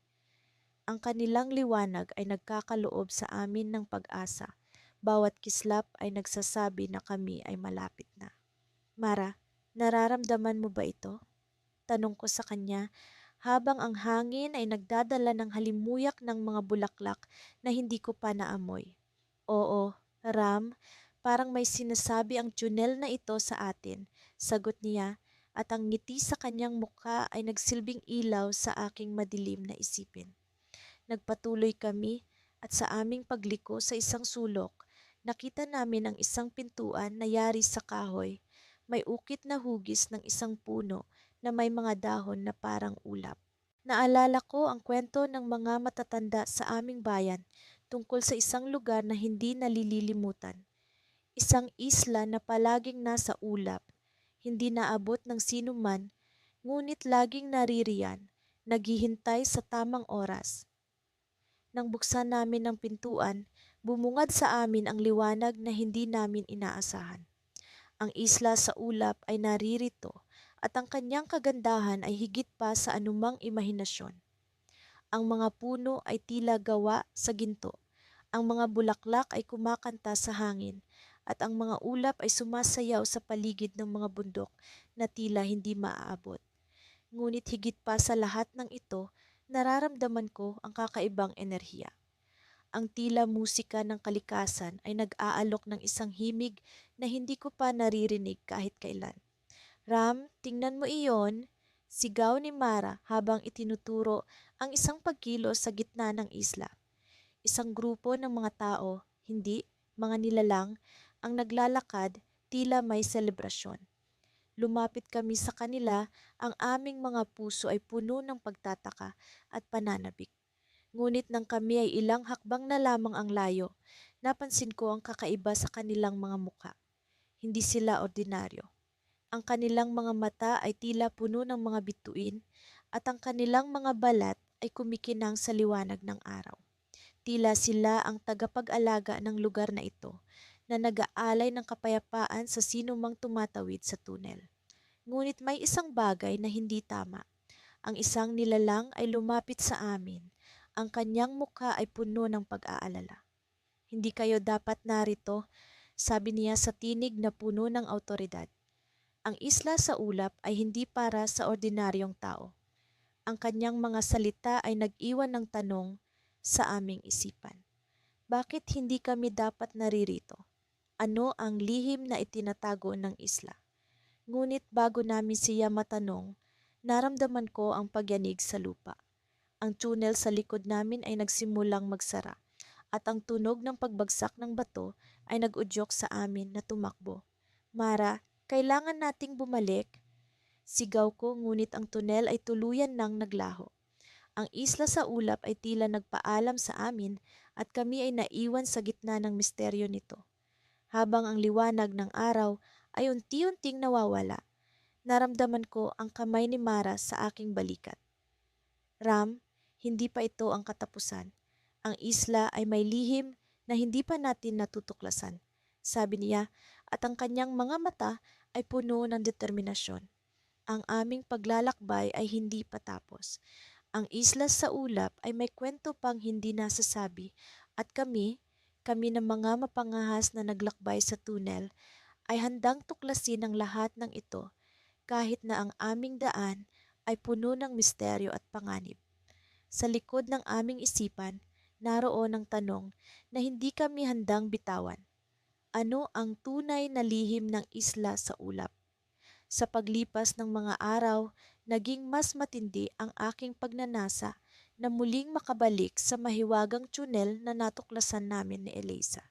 Ang kanilang liwanag ay nagkakaloob sa amin ng pag-asa. Bawat kislap ay nagsasabi na kami ay malapit na. Mara, nararamdaman mo ba ito? Tanong ko sa kanya habang ang hangin ay nagdadala ng halimuyak ng mga bulaklak na hindi ko pa naamoy. Oo, Ram, parang may sinasabi ang tunel na ito sa atin, sagot niya, at ang ngiti sa kanyang mukha ay nagsilbing ilaw sa aking madilim na isipin. Nagpatuloy kami at sa aming pagliko sa isang sulok, nakita namin ang isang pintuan na yari sa kahoy. May ukit na hugis ng isang puno na may mga dahon na parang ulap. Naalala ko ang kwento ng mga matatanda sa aming bayan tungkol sa isang lugar na hindi nalililimutan. Isang isla na palaging nasa ulap, hindi naabot ng sino man, ngunit laging naririyan, naghihintay sa tamang oras. Nang buksan namin ang pintuan, bumungad sa amin ang liwanag na hindi namin inaasahan. Ang isla sa ulap ay naririto at ang kanyang kagandahan ay higit pa sa anumang imahinasyon. Ang mga puno ay tila gawa sa ginto. Ang mga bulaklak ay kumakanta sa hangin at ang mga ulap ay sumasayaw sa paligid ng mga bundok na tila hindi maaabot. Ngunit higit pa sa lahat ng ito, nararamdaman ko ang kakaibang enerhiya. Ang tila musika ng kalikasan ay nag-aalok ng isang himig na hindi ko pa naririnig kahit kailan. Ram, tingnan mo iyon, sigaw ni Mara habang itinuturo ang isang pagkilos sa gitna ng isla. Isang grupo ng mga tao, hindi, mga nilalang, ang naglalakad, tila may selebrasyon. Lumapit kami sa kanila, ang aming mga puso ay puno ng pagtataka at pananabik. Ngunit nang kami ay ilang hakbang na lamang ang layo, napansin ko ang kakaiba sa kanilang mga mukha. Hindi sila ordinaryo. Ang kanilang mga mata ay tila puno ng mga bituin at ang kanilang mga balat ay kumikinang sa liwanag ng araw. Tila sila ang tagapag-alaga ng lugar na ito na nag-aalay ng kapayapaan sa sino mang tumatawid sa tunel. Ngunit may isang bagay na hindi tama. Ang isang nilalang ay lumapit sa amin. Ang kanyang mukha ay puno ng pag-aalala. Hindi kayo dapat narito, sabi niya sa tinig na puno ng awtoridad. Ang isla sa ulap ay hindi para sa ordinaryong tao. Ang kanyang mga salita ay nag-iwan ng tanong sa aming isipan. Bakit hindi kami dapat naririto? Ano ang lihim na itinatago ng isla? Ngunit bago namin siya matanong, naramdaman ko ang pagyanig sa lupa. Ang tunnel sa likod namin ay nagsimulang magsara at ang tunog ng pagbagsak ng bato ay nag-udyok sa amin na tumakbo. Mara, kailangan nating bumalik. Sigaw ko, ngunit ang tunnel ay tuluyan nang naglaho. Ang isla sa ulap ay tila nagpaalam sa amin at kami ay naiwan sa gitna ng misteryo nito. Habang ang liwanag ng araw ay unti-unting nawawala, naramdaman ko ang kamay ni Mara sa aking balikat. Ram, hindi pa ito ang katapusan. Ang isla ay may lihim na hindi pa natin natutuklasan, sabi niya, at ang kanyang mga mata ay puno ng determinasyon. Ang aming paglalakbay ay hindi patapos. Ang isla sa ulap ay may kwento pang hindi nasasabi at kami ng mga mapangahas na naglakbay sa tunnel ay handang tuklasin ang lahat ng ito kahit na ang aming daan ay puno ng misteryo at panganib. Sa likod ng aming isipan, naroon ang tanong na hindi kami handang bitawan. Ano ang tunay na lihim ng isla sa ulap? Sa paglipas ng mga araw, naging mas matindi ang aking pagnanasa na muling makabalik sa mahiwagang tsunel na natuklasan namin ni Eliza.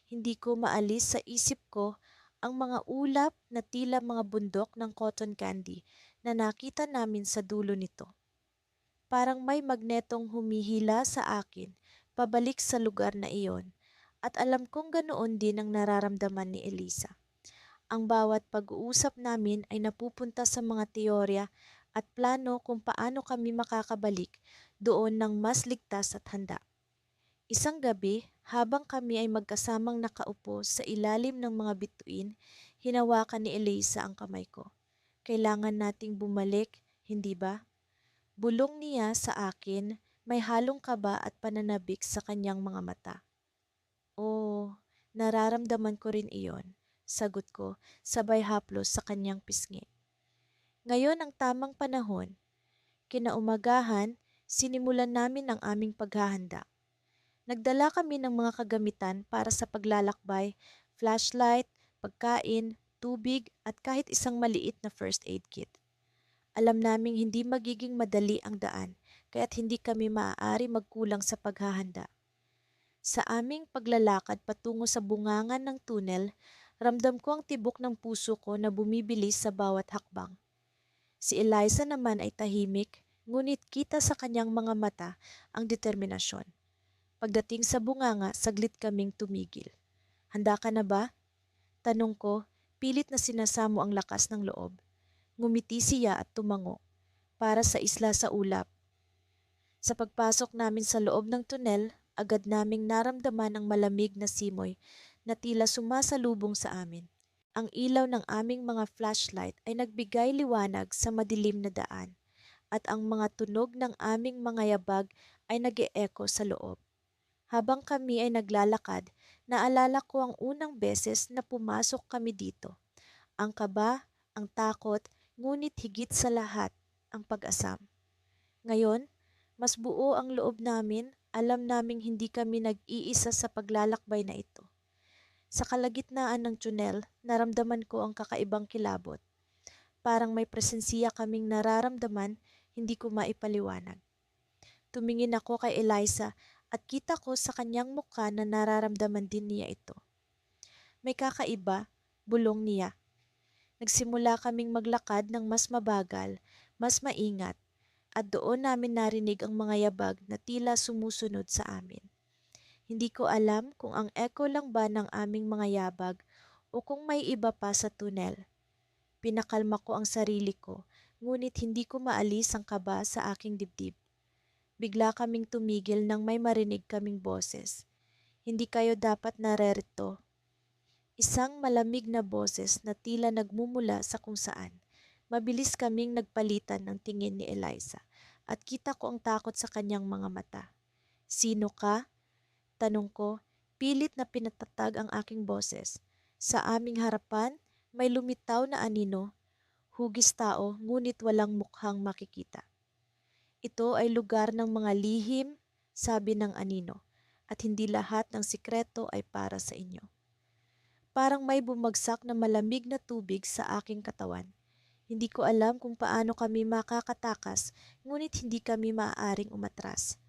Hindi ko maalis sa isip ko ang mga ulap na tila mga bundok ng cotton candy na nakita namin sa dulo nito. Parang may magnetong humihila sa akin pabalik sa lugar na iyon at alam kong ganoon din ang nararamdaman ni Eliza. Ang bawat pag-uusap namin ay napupunta sa mga teorya at plano kung paano kami makakabalik doon ng mas ligtas at handa. Isang gabi, habang kami ay magkasamang nakaupo sa ilalim ng mga bituin, hinawakan ni Eliza ang kamay ko. Kailangan nating bumalik, hindi ba? Bulong niya sa akin, may halong kaba at pananabik sa kanyang mga mata. Oo, nararamdaman ko rin iyon, sagot ko, sabay haplos sa kanyang pisngi. Ngayon ang tamang panahon. Kinaumagahan, sinimulan namin ang aming paghahanda. Nagdala kami ng mga kagamitan para sa paglalakbay, flashlight, pagkain, tubig at kahit isang maliit na first aid kit. Alam naming hindi magiging madali ang daan, kaya't hindi kami maaari magkulang sa paghahanda. Sa aming paglalakad patungo sa bungangan ng tunnel, ramdam ko ang tibok ng puso ko na bumibilis sa bawat hakbang. Si Eliza naman ay tahimik, ngunit kita sa kanyang mga mata ang determinasyon. Pagdating sa bunganga, saglit kaming tumigil. Handa ka na ba? Tanong ko, pilit na sinasamo ang lakas ng loob. Ngumiti siya at tumango, para sa isla sa ulap. Sa pagpasok namin sa loob ng tunnel, agad naming naramdaman ang malamig na simoy na tila sumasalubong sa amin. Ang ilaw ng aming mga flashlight ay nagbigay liwanag sa madilim na daan at ang mga tunog ng aming mga yabag ay nag-e-echo sa loob. Habang kami ay naglalakad, naalala ko ang unang beses na pumasok kami dito. Ang kaba, ang takot, ngunit higit sa lahat, ang pag-asam. Ngayon, mas buo ang loob namin, alam naming hindi kami nag-iisa sa paglalakbay na ito. Sa kalagitnaan ng tsunel, naramdaman ko ang kakaibang kilabot. Parang may presensiya kaming nararamdaman, hindi ko maipaliwanag. Tumingin ako kay Eliza at kita ko sa kanyang mukha na nararamdaman din niya ito. May kakaiba, bulong niya. Nagsimula kaming maglakad ng mas mabagal, mas maingat, at doon namin narinig ang mga yabag na tila sumusunod sa amin. Hindi ko alam kung ang echo lang ba ng aming mga yabag o kung may iba pa sa tunnel. Pinakalma ko ang sarili ko, ngunit hindi ko maalis ang kaba sa aking dibdib. Bigla kaming tumigil nang may marinig kaming boses. Hindi kayo dapat narerito. Isang malamig na boses na tila nagmumula sa kung saan. Mabilis kaming nagpalitan ng tingin ni Eliza at kita ko ang takot sa kanyang mga mata. Sino ka? Tanong ko, pilit na pinatatag ang aking boses. Sa aming harapan, may lumitaw na anino, hugis tao ngunit walang mukhang makikita. Ito ay lugar ng mga lihim, sabi ng anino, at hindi lahat ng sikreto ay para sa inyo. Parang may bumagsak na malamig na tubig sa aking katawan. Hindi ko alam kung paano kami makakatakas, ngunit hindi kami maaaring umatras.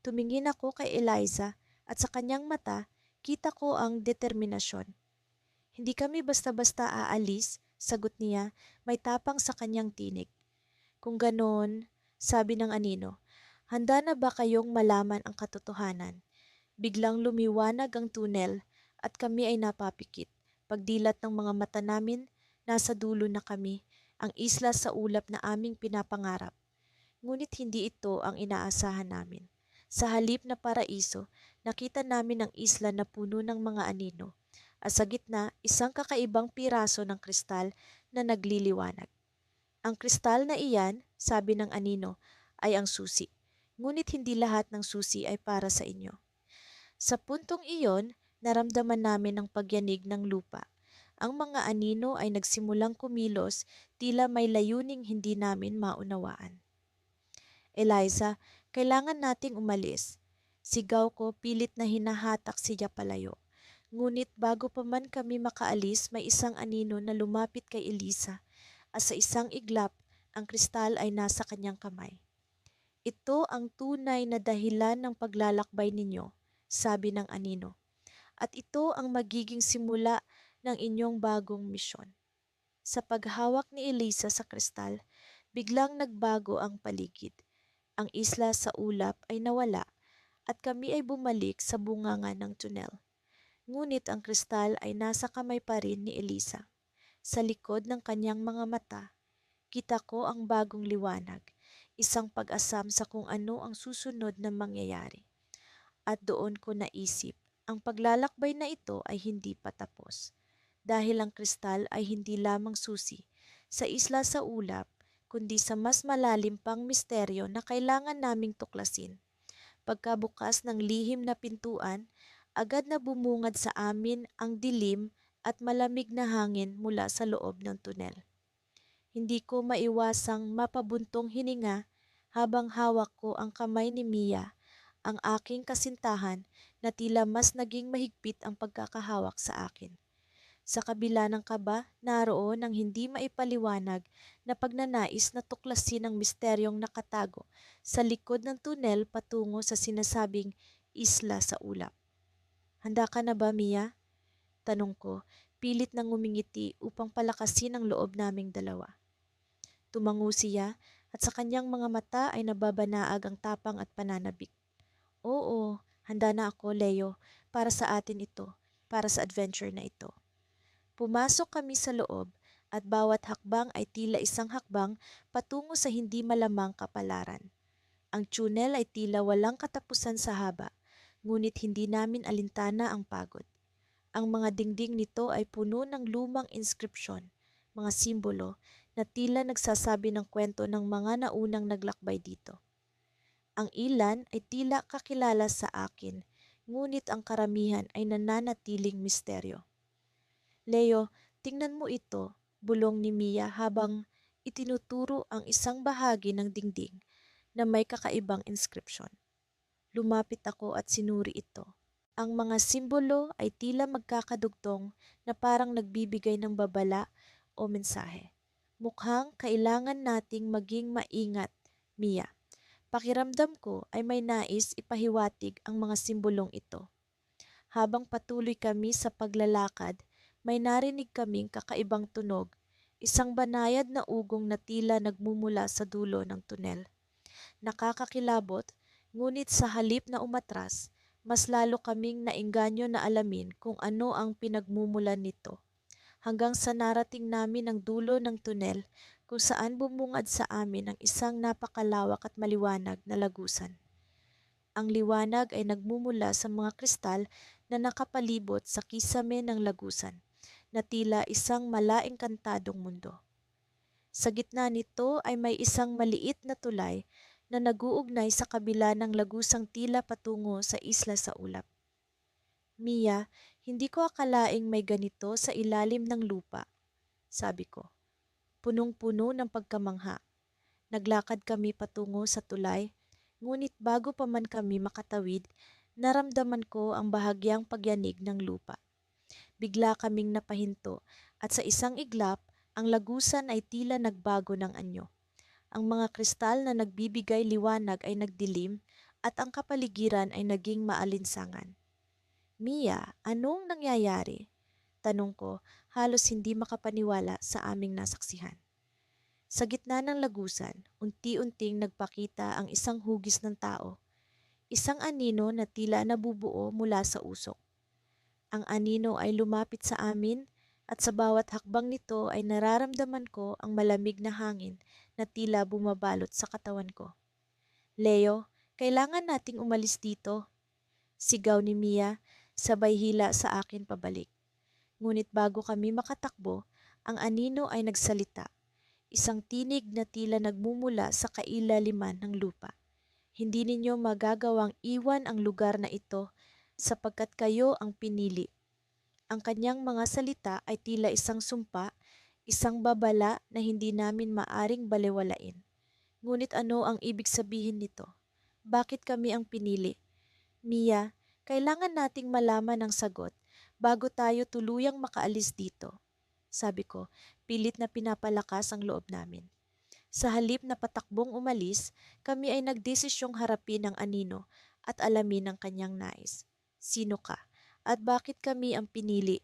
Tumingin ako kay Eliza at sa kanyang mata, kita ko ang determinasyon. Hindi kami basta-basta aalis, sagot niya, may tapang sa kanyang tinig. Kung ganon, sabi ng anino, handa na ba kayong malaman ang katotohanan? Biglang lumiwanag ang tunnel at kami ay napapikit. Pagdilat ng mga mata namin, nasa dulo na kami, ang isla sa ulap na aming pinapangarap. Ngunit hindi ito ang inaasahan namin. Sa halip na paraiso, nakita namin ang isla na puno ng mga anino, at sa gitna isang kakaibang piraso ng kristal na nagliliwanag. Ang kristal na iyan, sabi ng anino, ay ang susi. Ngunit hindi lahat ng susi ay para sa inyo. Sa puntong iyon, naramdaman namin ang pagyanig ng lupa. Ang mga anino ay nagsimulang kumilos, tila may layuning hindi namin maunawaan. Eliza, kailangan nating umalis. Sigaw ko, pilit na hinahatak siya palayo. Ngunit bago pa man kami makaalis, may isang anino na lumapit kay Elisa at sa isang iglap, ang kristal ay nasa kanyang kamay. Ito ang tunay na dahilan ng paglalakbay ninyo, sabi ng anino. At ito ang magiging simula ng inyong bagong misyon. Sa paghawak ni Elisa sa kristal, biglang nagbago ang paligid. Ang isla sa ulap ay nawala at kami ay bumalik sa bunganga ng tunel. Ngunit ang kristal ay nasa kamay pa rin ni Elisa. Sa likod ng kanyang mga mata, kita ko ang bagong liwanag, isang pag-asam sa kung ano ang susunod na mangyayari. At doon ko naisip, ang paglalakbay na ito ay hindi pa tapos. Dahil ang kristal ay hindi lamang susi sa isla sa ulap, kundi sa mas malalim pang misteryo na kailangan naming tuklasin. Pagkabukas ng lihim na pintuan, agad na bumungad sa amin ang dilim at malamig na hangin mula sa loob ng tunel. Hindi ko maiwasang mapabuntong hininga habang hawak ko ang kamay ni Mia, ang aking kasintahan na tila mas naging mahigpit ang pagkakahawak sa akin. Sa kabila ng kaba, naroon ang hindi maipaliwanag na pagnanais na tuklasin ang misteryong nakatago sa likod ng tunel patungo sa sinasabing isla sa ulap. Handa ka na ba, Mia? Tanong ko, pilit na ngumingiti upang palakasin ang loob naming dalawa. Tumango siya at sa kanyang mga mata ay nababanaag ang tapang at pananabik. Oo, handa na ako, Leo, para sa atin ito, para sa adventure na ito. Pumasok kami sa loob at bawat hakbang ay tila isang hakbang patungo sa hindi malamang kapalaran. Ang tunnel ay tila walang katapusan sa haba, ngunit hindi namin alintana ang pagod. Ang mga dingding nito ay puno ng lumang inskripsyon, mga simbolo na tila nagsasabi ng kwento ng mga naunang naglakbay dito. Ang ilan ay tila kakilala sa akin, ngunit ang karamihan ay nananatiling misteryo. Leo, tingnan mo ito, bulong ni Mia habang itinuturo ang isang bahagi ng dingding na may kakaibang inskripsyon. Lumapit ako at sinuri ito. Ang mga simbolo ay tila magkakadugtong na parang nagbibigay ng babala o mensahe. Mukhang kailangan nating maging maingat, Mia. Pakiramdam ko ay may nais ipahiwatig ang mga simbolong ito. Habang patuloy kami sa paglalakad, may narinig kaming kakaibang tunog, isang banayad na ugong na tila nagmumula sa dulo ng tunel. Nakakakilabot, ngunit sa halip na umatras, mas lalo kaming naengganyo na alamin kung ano ang pinagmumulan nito. Hanggang sa narating namin ang dulo ng tunel kung saan bumungad sa amin ang isang napakalawak at maliwanag na lagusan. Ang liwanag ay nagmumula sa mga kristal na nakapalibot sa kisame ng lagusan, na tila isang malaengkantadong mundo. Sa gitna nito ay may isang maliit na tulay na nag-uugnay sa kabila ng lagusang tila patungo sa isla sa ulap. Mia, hindi ko akalaing may ganito sa ilalim ng lupa, sabi ko. Punong-puno ng pagkamangha. Naglakad kami patungo sa tulay, ngunit bago pa man kami makatawid, naramdaman ko ang bahagyang pagyanig ng lupa. Bigla kaming napahinto at sa isang iglap, ang lagusan ay tila nagbago ng anyo. Ang mga kristal na nagbibigay liwanag ay nagdilim at ang kapaligiran ay naging maalinsangan. Mia, anong nangyayari? Tanong ko, halos hindi makapaniwala sa aming nasaksihan. Sa gitna ng lagusan, unti-unting nagpakita ang isang hugis ng tao, isang anino na tila nabubuo mula sa usok. Ang anino ay lumapit sa amin at sa bawat hakbang nito ay nararamdaman ko ang malamig na hangin na tila bumabalot sa katawan ko. Leo, kailangan nating umalis dito, sigaw ni Mia, sabay hila sa akin pabalik. Ngunit bago kami makatakbo, ang anino ay nagsalita, isang tinig na tila nagmumula sa kailaliman ng lupa. Hindi ninyo magagawang iwan ang lugar na ito sapagkat kayo ang pinili. Ang kanyang mga salita ay tila isang sumpa, isang babala na hindi namin maaring balewalain. Ngunit ano ang ibig sabihin nito? Bakit kami ang pinili? Mia, kailangan nating malaman ang sagot bago tayo tuluyang makaalis dito. Sabi ko, pilit na pinapalakas ang loob namin. Sa halip na patakbong umalis, kami ay nagdesisyong harapin ang anino at alamin ang kanyang nais. Sino ka? At bakit kami ang pinili?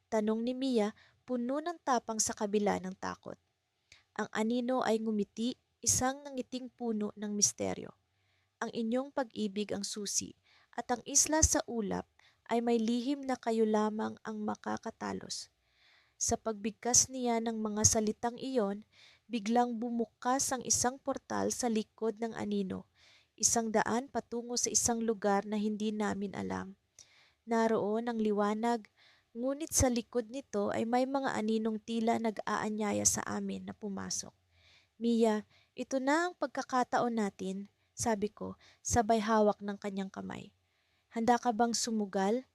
Tanong ni Mia, puno ng tapang sa kabila ng takot. Ang anino ay ngumiti, isang nangiting puno ng misteryo. Ang inyong pag-ibig ang susi, at ang isla sa ulap ay may lihim na kayo lamang ang makakatalos. Sa pagbigkas niya ng mga salitang iyon, biglang bumukas ang isang portal sa likod ng anino, isang daan patungo sa isang lugar na hindi namin alam. Naroon ang liwanag, ngunit sa likod nito ay may mga aninong tila nag-aanyaya sa amin na pumasok. Mia, ito na ang pagkakataon natin, sabi ko, sabay hawak ng kanyang kamay. Handa ka bang sumugal?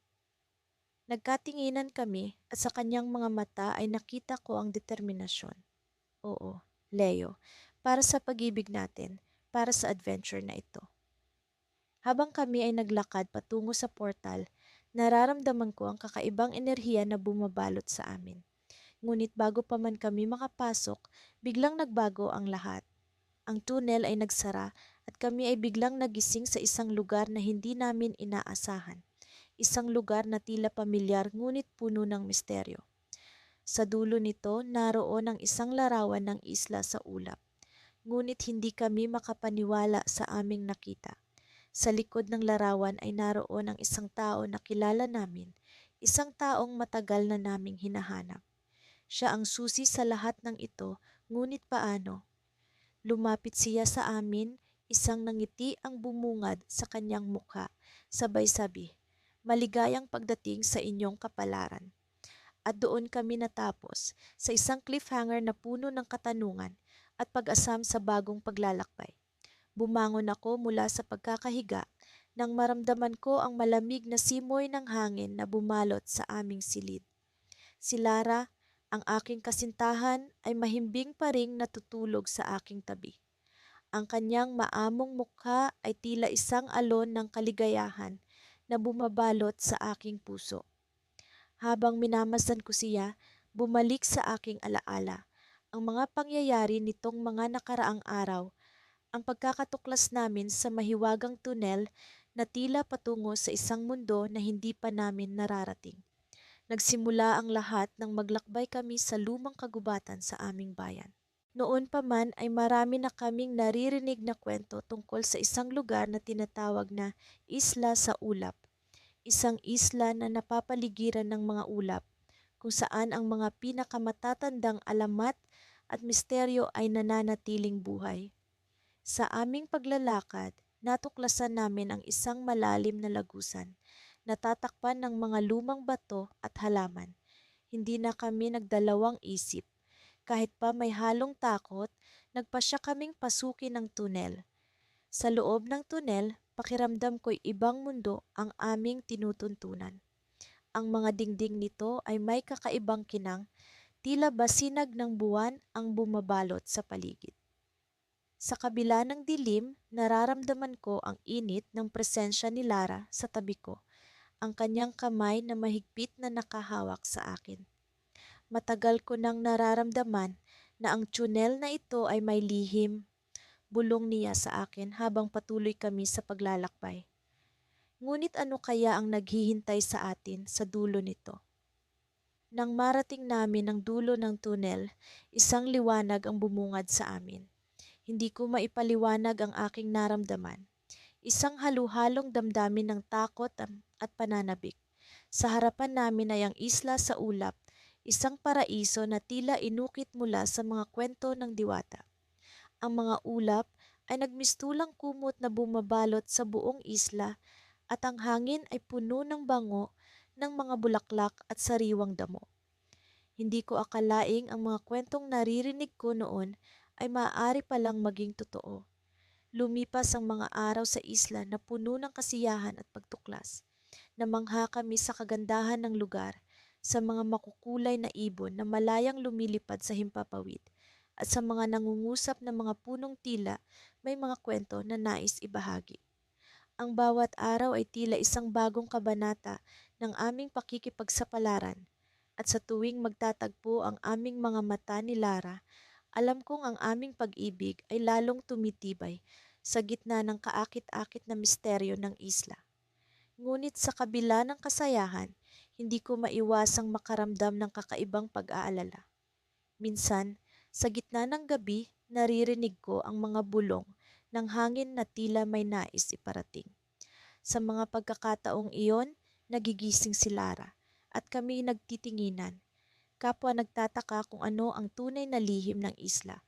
Nagkatinginan kami at sa kanyang mga mata ay nakita ko ang determinasyon. Oo, Leo, para sa pag-ibig natin, para sa adventure na ito. Habang kami ay naglakad patungo sa portal, nararamdaman ko ang kakaibang enerhiya na bumabalot sa amin. Ngunit bago pa man kami makapasok, biglang nagbago ang lahat. Ang tunnel ay nagsara at kami ay biglang nagising sa isang lugar na hindi namin inaasahan. Isang lugar na tila pamilyar ngunit puno ng misteryo. Sa dulo nito, naroon ang isang larawan ng isla sa ulap. Ngunit hindi kami makapaniwala sa aming nakita. Sa likod ng larawan ay naroon ang isang tao na kilala namin, isang taong matagal na naming hinahanap. Siya ang susi sa lahat ng ito, ngunit paano? Lumapit siya sa amin, isang nangiti ang bumungad sa kanyang mukha, sabay sabi, "Maligayang pagdating sa inyong kapalaran." At doon kami natapos, sa isang cliffhanger na puno ng katanungan at pag-asam sa bagong paglalakbay. Bumangon ako mula sa pagkakahiga nang maramdaman ko ang malamig na simoy ng hangin na bumalot sa aming silid. Si Lara, ang aking kasintahan, ay mahimbing pa ring natutulog sa aking tabi. Ang kanyang maamong mukha ay tila isang alon ng kaligayahan na bumabalot sa aking puso. Habang minamasan ko siya, bumalik sa aking alaala ang mga pangyayari nitong mga nakaraang araw, ang pagkakatuklas namin sa mahiwagang tunel na tila patungo sa isang mundo na hindi pa namin nararating. Nagsimula ang lahat nang maglakbay kami sa lumang kagubatan sa aming bayan. Noon pa man ay marami na kaming naririnig na kwento tungkol sa isang lugar na tinatawag na Isla sa Ulap. Isang isla na napapaligiran ng mga ulap kung saan ang mga pinakamatatandang alamat at misteryo ay nananatiling buhay. Sa aming paglalakad, natuklasan namin ang isang malalim na lagusan, natatakpan ng mga lumang bato at halaman. Hindi na kami nagdalawang isip. Kahit pa may halong takot, nagpasya kaming pasukin ang tunel. Sa loob ng tunel, pakiramdam ko'y ibang mundo ang aming tinutuntunan. Ang mga dingding nito ay may kakaibang kinang, tila basinag ng buwan ang bumabalot sa paligid. Sa kabila ng dilim, nararamdaman ko ang init ng presensya ni Lara sa tabi ko, ang kanyang kamay na mahigpit na nakahawak sa akin. Matagal ko nang nararamdaman na ang tunel na ito ay may lihim, bulong niya sa akin habang patuloy kami sa paglalakbay. Ngunit ano kaya ang naghihintay sa atin sa dulo nito? Nang marating namin ang dulo ng tunel, isang liwanag ang bumungad sa amin. Hindi ko maipaliwanag ang aking naramdaman. Isang halu-halong damdamin ng takot at pananabik. Sa harapan namin ay ang isla sa ulap, isang paraiso na tila inukit mula sa mga kwento ng diwata. Ang mga ulap ay nagmistulang kumot na bumabalot sa buong isla at ang hangin ay puno ng bango ng mga bulaklak at sariwang damo. Hindi ko akalaing ang mga kwentong naririnig ko noon ay maaari palang maging totoo. Lumipas ang mga araw sa isla na puno ng kasiyahan at pagtuklas. Namangha kami sa kagandahan ng lugar, sa mga makukulay na ibon na malayang lumilipad sa himpapawid, at sa mga nangungusap na mga punong tila may mga kwento na nais ibahagi. Ang bawat araw ay tila isang bagong kabanata ng aming pakikipagsapalaran, at sa tuwing magtatagpo ang aming mga mata ni Lara, alam kong ang aming pag-ibig ay lalong tumitibay sa gitna ng kaakit-akit na misteryo ng isla. Ngunit sa kabila ng kasayahan, hindi ko maiwasang makaramdam ng kakaibang pag-aalala. Minsan, sa gitna ng gabi, naririnig ko ang mga bulong ng hangin na tila may nais iparating. Sa mga pagkakataong iyon, nagigising si Lara at kami nagtitinginan, kapwa nagtataka kung ano ang tunay na lihim ng isla.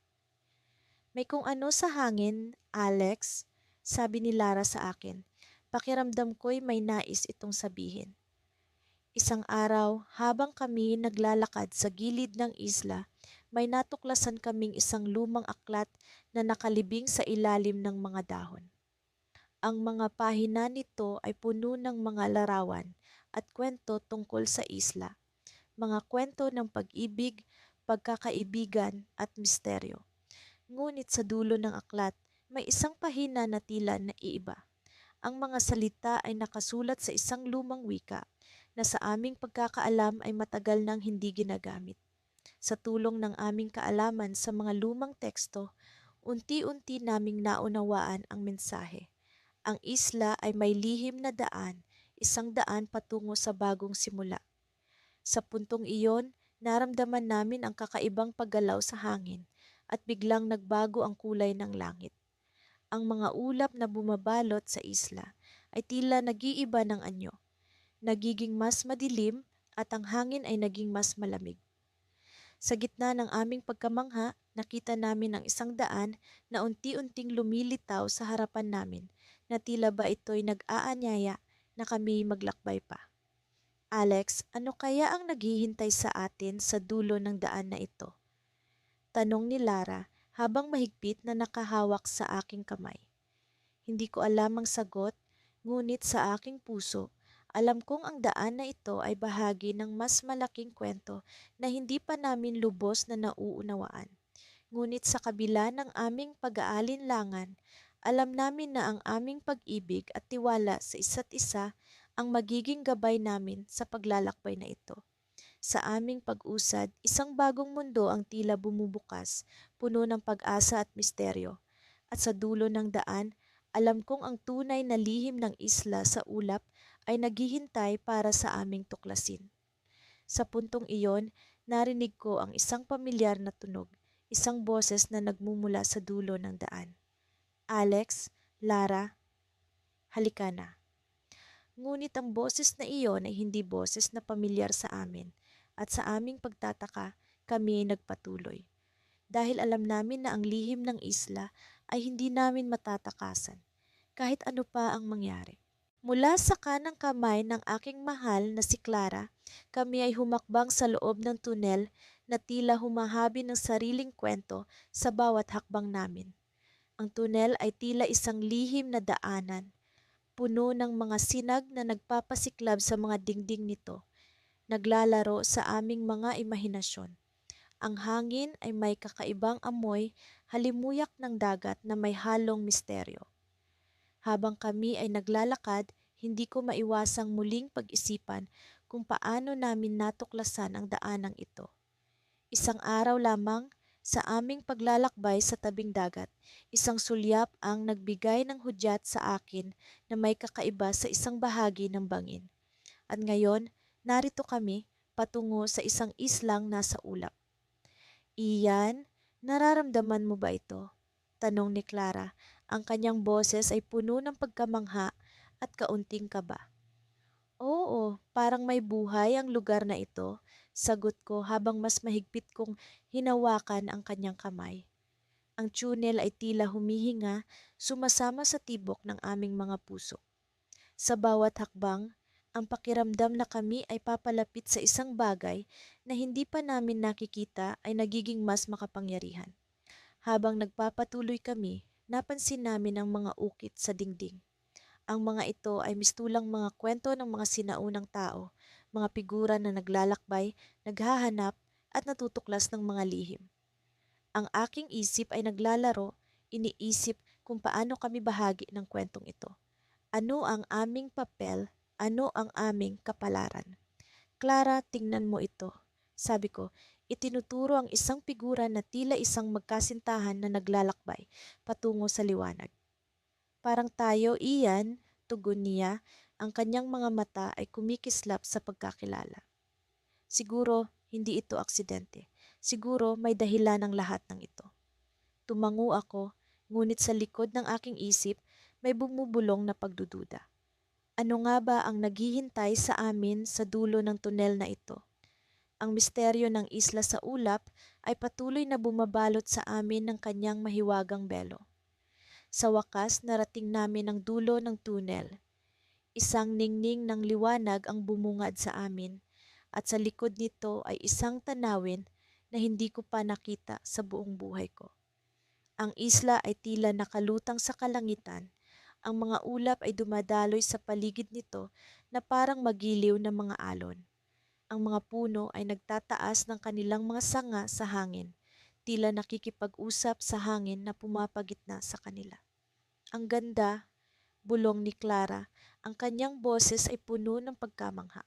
May kung ano sa hangin, Alex, sabi ni Lara sa akin. Pakiramdam ko'y may nais itong sabihin. Isang araw, habang kami naglalakad sa gilid ng isla, may natuklasan kaming isang lumang aklat na nakalibing sa ilalim ng mga dahon. Ang mga pahina nito ay puno ng mga larawan at kwento tungkol sa isla, mga kwento ng pag-ibig, pagkakaibigan at misteryo. Ngunit sa dulo ng aklat, may isang pahina na tila naiiba. Ang mga salita ay nakasulat sa isang lumang wika na sa aming pagkakaalam ay matagal nang hindi ginagamit. Sa tulong ng aming kaalaman sa mga lumang teksto, unti-unti naming naunawaan ang mensahe. Ang isla ay may lihim na daan, isang daan patungo sa bagong simula. Sa puntong iyon, naramdaman namin ang kakaibang paggalaw sa hangin at biglang nagbago ang kulay ng langit. Ang mga ulap na bumabalot sa isla ay tila nag-iiba ng anyo, nagiging mas madilim at ang hangin ay naging mas malamig. Sa gitna ng aming pagkamangha, nakita namin ang isang daan na unti-unting lumilitaw sa harapan namin na tila ba ito'y nag-aanyaya na kami maglakbay pa. Alex, ano kaya ang naghihintay sa atin sa dulo ng daan na ito? Tanong ni Lara habang mahigpit na nakahawak sa aking kamay. Hindi ko alam ang sagot, ngunit sa aking puso, alam kong ang daan na ito ay bahagi ng mas malaking kwento na hindi pa namin lubos na nauunawaan. Ngunit sa kabila ng aming pag-aalinlangan, alam namin na ang aming pag-ibig at tiwala sa isa't isa ang magiging gabay namin sa paglalakbay na ito. Sa aming pag-usad, isang bagong mundo ang tila bumubukas, puno ng pag-asa at misteryo. At sa dulo ng daan, alam kong ang tunay na lihim ng isla sa ulap ay naghihintay para sa aming tuklasin. Sa puntong iyon, narinig ko ang isang pamilyar na tunog, isang boses na nagmumula sa dulo ng daan. Alex, Lara, halika na. Ngunit ang boses na iyon ay hindi boses na pamilyar sa amin, at sa aming pagtataka, kami ay nagpatuloy. Dahil alam namin na ang lihim ng isla ay hindi namin matatakasan, kahit ano pa ang mangyari. Mula sa kanang kamay ng aking mahal na si Clara, kami ay humakbang sa loob ng tunel na tila humahabi ng sariling kwento sa bawat hakbang namin. Ang tunel ay tila isang lihim na daanan, puno ng mga sinag na nagpapasiklab sa mga dingding nito, naglalaro sa aming mga imahinasyon. Ang hangin ay may kakaibang amoy, halimuyak ng dagat na may halong misteryo. Habang kami ay naglalakad, hindi ko maiwasang muling pag-isipan kung paano namin natuklasan ang daanang ito. Isang araw lamang, sa aming paglalakbay sa tabing dagat, isang sulyap ang nagbigay ng hudyat sa akin na may kakaiba sa isang bahagi ng bangin. At ngayon, narito kami patungo sa isang islang nasa ulap. Iyan, nararamdaman mo ba ito? Tanong ni Clara. Ang kanyang boses ay puno ng pagkamangha at kaunting kaba. Oo, parang may buhay ang lugar na ito, sagot ko habang mas mahigpit kong hinawakan ang kanyang kamay. Ang tunnel ay tila humihinga, sumasama sa tibok ng aming mga puso. Sa bawat hakbang, ang pakiramdam na kami ay papalapit sa isang bagay na hindi pa namin nakikita ay nagiging mas makapangyarihan. Habang nagpapatuloy kami, napansin namin ang mga ukit sa dingding. Ang mga ito ay mistulang mga kwento ng mga sinaunang tao, mga figura na naglalakbay, naghahanap at natutuklas ng mga lihim. Ang aking isip ay naglalaro, iniisip kung paano kami bahagi ng kwentong ito. Ano ang aming papel? Ano ang aming kapalaran? Clara, tingnan mo ito. Sabi ko, itinuturo ang isang figura na tila isang magkasintahan na naglalakbay patungo sa liwanag. Parang tayo, iyan, tugon niya, ang kanyang mga mata ay kumikislap sa pagkakilala. Siguro, hindi ito aksidente. Siguro, may dahilan ang lahat ng ito. Tumango ako, ngunit sa likod ng aking isip, may bumubulong na pagdududa. Ano nga ba ang naghihintay sa amin sa dulo ng tunel na ito? Ang misteryo ng isla sa ulap ay patuloy na bumabalot sa amin ng kanyang mahiwagang belo. Sa wakas, narating namin ang dulo ng tunel. Isang ningning ng liwanag ang bumungad sa amin at sa likod nito ay isang tanawin na hindi ko pa nakita sa buong buhay ko. Ang isla ay tila nakalutang sa kalangitan. Ang mga ulap ay dumadaloy sa paligid nito na parang magiliw na mga alon. Ang mga puno ay nagtataas ng kanilang mga sanga sa hangin, tila nakikipag-usap sa hangin na pumapagitna sa kanila. Ang ganda, bulong ni Clara, ang kanyang boses ay puno ng pagkamangha.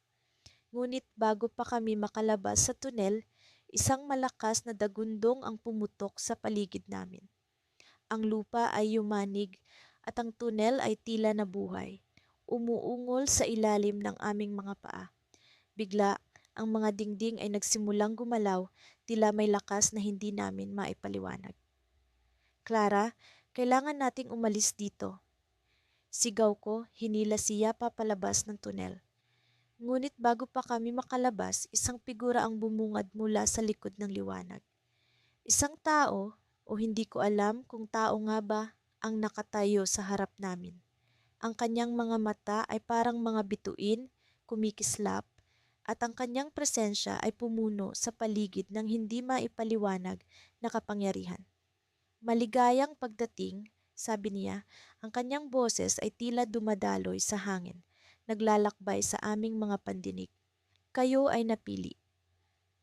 Ngunit bago pa kami makalabas sa tunel, isang malakas na dagundong ang pumutok sa paligid namin. Ang lupa ay yumanig at ang tunel ay tila nabuhay. Umuungol sa ilalim ng aming mga paa. Bigla, ang mga dingding ay nagsimulang gumalaw, tila may lakas na hindi namin maipaliwanag. Clara, kailangan nating umalis dito. Sigaw ko, hinila siya papalabas ng tunel. Ngunit bago pa kami makalabas, isang figura ang bumungad mula sa likod ng liwanag. Isang tao, o hindi ko alam kung tao nga ba, ang nakatayo sa harap namin. Ang kanyang mga mata ay parang mga bituin, kumikislap, at ang kanyang presensya ay pumuno sa paligid ng hindi maipaliwanag na kapangyarihan. Maligayang pagdating, sabi niya, ang kanyang boses ay tila dumadaloy sa hangin, naglalakbay sa aming mga pandinig. Kayo ay napili.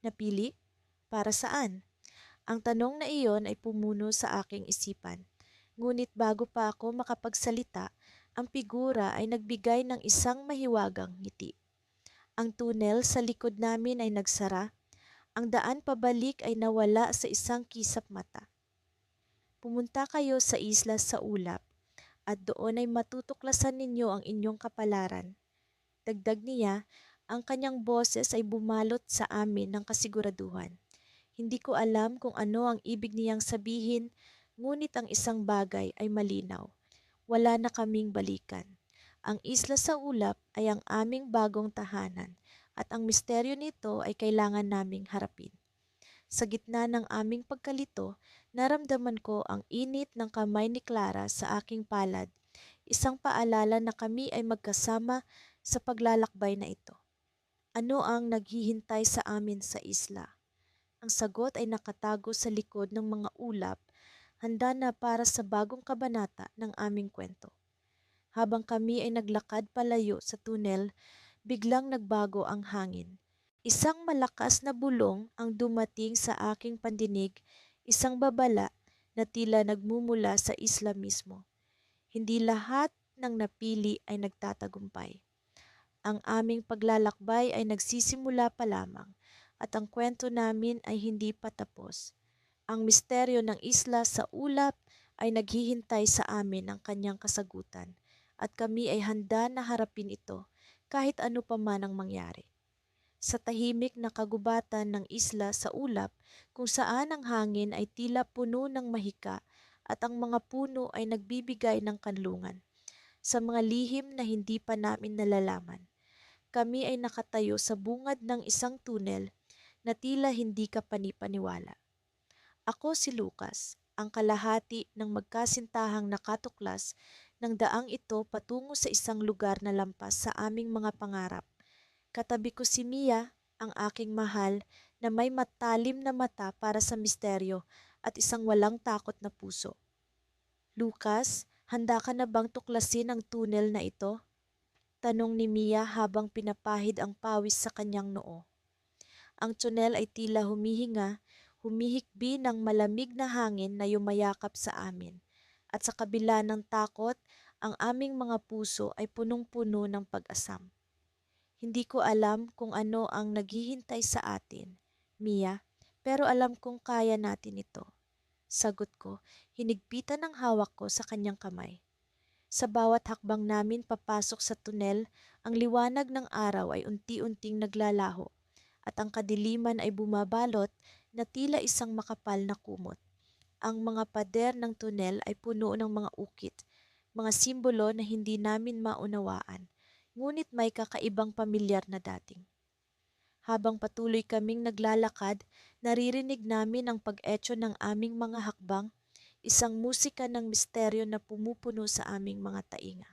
Napili? Para saan? Ang tanong na iyon ay pumuno sa aking isipan. Ngunit bago pa ako makapagsalita, ang figura ay nagbigay ng isang mahiwagang ngiti. Ang tunnel sa likod namin ay nagsara. Ang daan pabalik ay nawala sa isang kisap mata. Pumunta kayo sa isla sa ulap at doon ay matutuklasan ninyo ang inyong kapalaran. Dagdag niya, ang kanyang boses ay bumalot sa amin ng kasiguraduhan. Hindi ko alam kung ano ang ibig niyang sabihin, ngunit ang isang bagay ay malinaw. Wala na kaming balikan. Ang isla sa ulap ay ang aming bagong tahanan at ang misteryo nito ay kailangan naming harapin. Sa gitna ng aming pagkalito, naramdaman ko ang init ng kamay ni Clara sa aking palad, isang paalala na kami ay magkasama sa paglalakbay na ito. Ano ang naghihintay sa amin sa isla? Ang sagot ay nakatago sa likod ng mga ulap, handa na para sa bagong kabanata ng aming kwento. Habang kami ay naglakad palayo sa tunel, biglang nagbago ang hangin. Isang malakas na bulong ang dumating sa aking pandinig, isang babala na tila nagmumula sa isla mismo. Hindi lahat ng napili ay nagtatagumpay. Ang aming paglalakbay ay nagsisimula pa lamang at ang kwento namin ay hindi pa tapos. Ang misteryo ng isla sa ulap ay naghihintay sa amin ng kanyang kasagutan at kami ay handa na harapin ito kahit ano pa man ang mangyari. Sa tahimik na kagubatan ng isla sa ulap kung saan ang hangin ay tila puno ng mahika at ang mga puno ay nagbibigay ng kanlungan sa mga lihim na hindi pa namin nalalaman. kami ay nakatayo sa bungad ng isang tunel na tila hindi ka panipaniwala. Ako si Lucas, ang kalahati ng magkasintahang nakatuklas ng daang ito patungo sa isang lugar na lampas sa aming mga pangarap. Katabi ko si Mia, ang aking mahal, na may matalim na mata para sa misteryo at isang walang takot na puso. Lucas, handa ka na bang tuklasin ang tunnel na ito? Tanong ni Mia habang pinapahid ang pawis sa kanyang noo. Ang tunnel ay tila humihikbi ng malamig na hangin na yumayakap sa amin. At sa kabila ng takot, ang aming mga puso ay punong-puno ng pag-asam. Hindi ko alam kung ano ang naghihintay sa atin, Mia, pero alam kong kaya natin ito. Sagot ko, hinigpitan ng hawak ko sa kanyang kamay. Sa bawat hakbang namin papasok sa tunel, ang liwanag ng araw ay unti-unting naglalaho at ang kadiliman ay bumabalot na tila isang makapal na kumot. Ang mga pader ng tunel ay puno ng mga ukit, mga simbolo na hindi namin maunawaan, ngunit may kakaibang pamilyar na dating. Habang patuloy kaming naglalakad, naririnig namin ang pag-echo ng aming mga hakbang, isang musika ng misteryo na pumupuno sa aming mga tainga.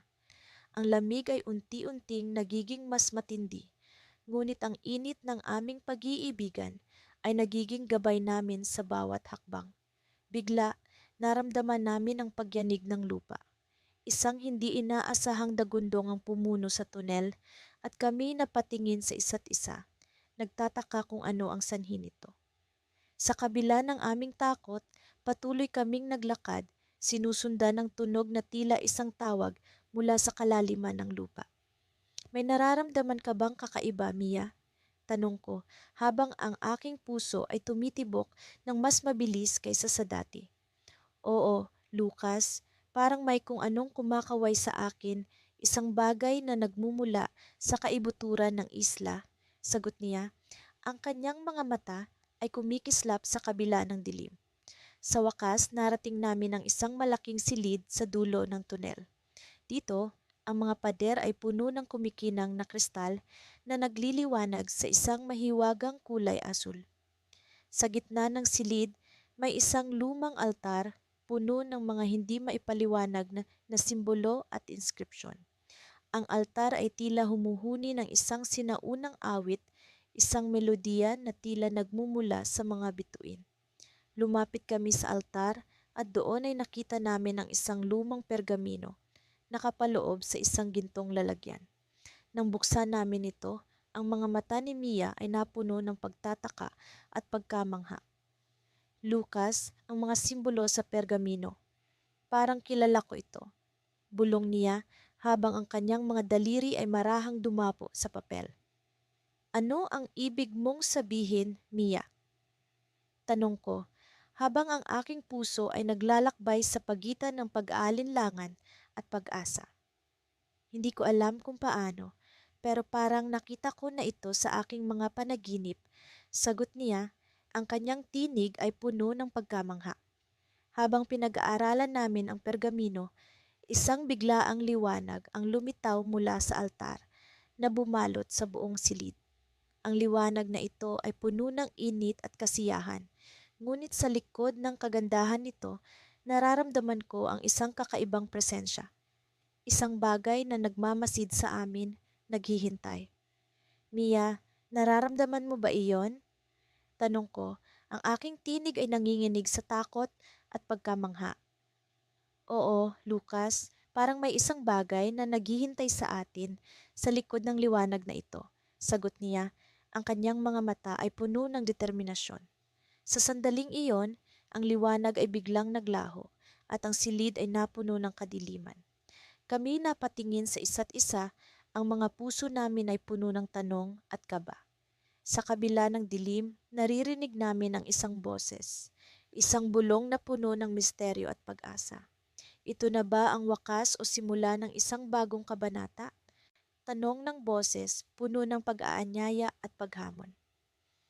Ang lamig ay unti-unting nagiging mas matindi, ngunit ang init ng aming pag-iibigan ay nagiging gabay namin sa bawat hakbang. Bigla, naramdaman namin ang pagyanig ng lupa. Isang hindi inaasahang dagundong ang pumuno sa tunel at kami napatingin sa isa't isa, nagtataka kung ano ang sanhi nito. Sa kabila ng aming takot, patuloy kaming naglakad, sinusundan ng tunog na tila isang tawag mula sa kalaliman ng lupa. May nararamdaman ka bang kakaiba, Mia? Tanong ko, habang ang aking puso ay tumitibok ng mas mabilis kaysa sa dati. Oo, Lucas, parang may kung anong kumakaway sa akin, isang bagay na nagmumula sa kaibuturan ng isla. Sagot niya, ang kanyang mga mata ay kumikislap sa kabila ng dilim. Sa wakas, narating namin ang isang malaking silid sa dulo ng tunel. Dito, ang mga pader ay puno ng kumikinang na kristal na nagliliwanag sa isang mahiwagang kulay asul. Sa gitna ng silid, may isang lumang altar puno ng mga hindi maipaliwanag na simbolo at inskripsyon. Ang altar ay tila humuhuni ng isang sinaunang awit, isang melodiya na tila nagmumula sa mga bituin. Lumapit kami sa altar at doon ay nakita namin ang isang lumang pergamino, nakapaloob sa isang gintong lalagyan. Nang buksan namin ito, ang mga mata ni Mia ay napuno ng pagtataka at pagkamangha. Lucas, ang mga simbolo sa pergamino. Parang kilala ko ito. Bulong niya habang ang kanyang mga daliri ay marahang dumapo sa papel. Ano ang ibig mong sabihin, Mia? Tanong ko, habang ang aking puso ay naglalakbay sa pagitan ng pag-aalinlangan at pag-asa. Hindi ko alam kung paano, pero parang nakita ko na ito sa aking mga panaginip. Sagot niya, ang kanyang tinig ay puno ng pagkamangha. Habang pinag-aaralan namin ang pergamino, isang biglaang liwanag ang lumitaw mula sa altar na bumalot sa buong silid. Ang liwanag na ito ay puno ng init at kasiyahan, ngunit sa likod ng kagandahan nito, nararamdaman ko ang isang kakaibang presensya. Isang bagay na nagmamasid sa amin, naghihintay. Mia, nararamdaman mo ba iyon? Tanong ko, ang aking tinig ay nanginginig sa takot at pagkamangha. Oo, Lucas, parang may isang bagay na naghihintay sa atin sa likod ng liwanag na ito. Sagot niya, ang kanyang mga mata ay puno ng determinasyon. Sa sandaling iyon, ang liwanag ay biglang naglaho at ang silid ay napuno ng kadiliman. Kami napatingin sa isa't isa, ang mga puso namin ay puno ng tanong at kaba. Sa kabila ng dilim, naririnig namin ang isang boses, isang bulong na puno ng misteryo at pag-asa. Ito na ba ang wakas o simula ng isang bagong kabanata? Tanong ng boses, puno ng pag-aanyaya at paghamon.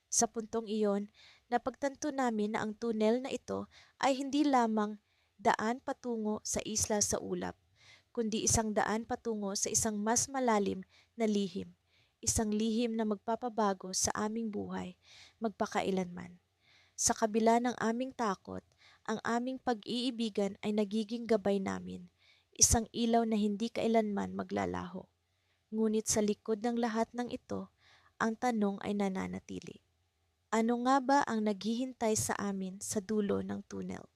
Sa puntong iyon, napagtanto namin na ang tunel na ito ay hindi lamang daan patungo sa isla sa ulap, kundi isang daan patungo sa isang mas malalim na lihim, isang lihim na magpapabago sa aming buhay magpakailanman. Sa kabila ng aming takot, ang aming pag-iibigan ay nagiging gabay namin, isang ilaw na hindi kailanman maglalaho. Ngunit sa likod ng lahat ng ito, ang tanong ay nananatili. Ano nga ba ang naghihintay sa amin sa dulo ng tunnel?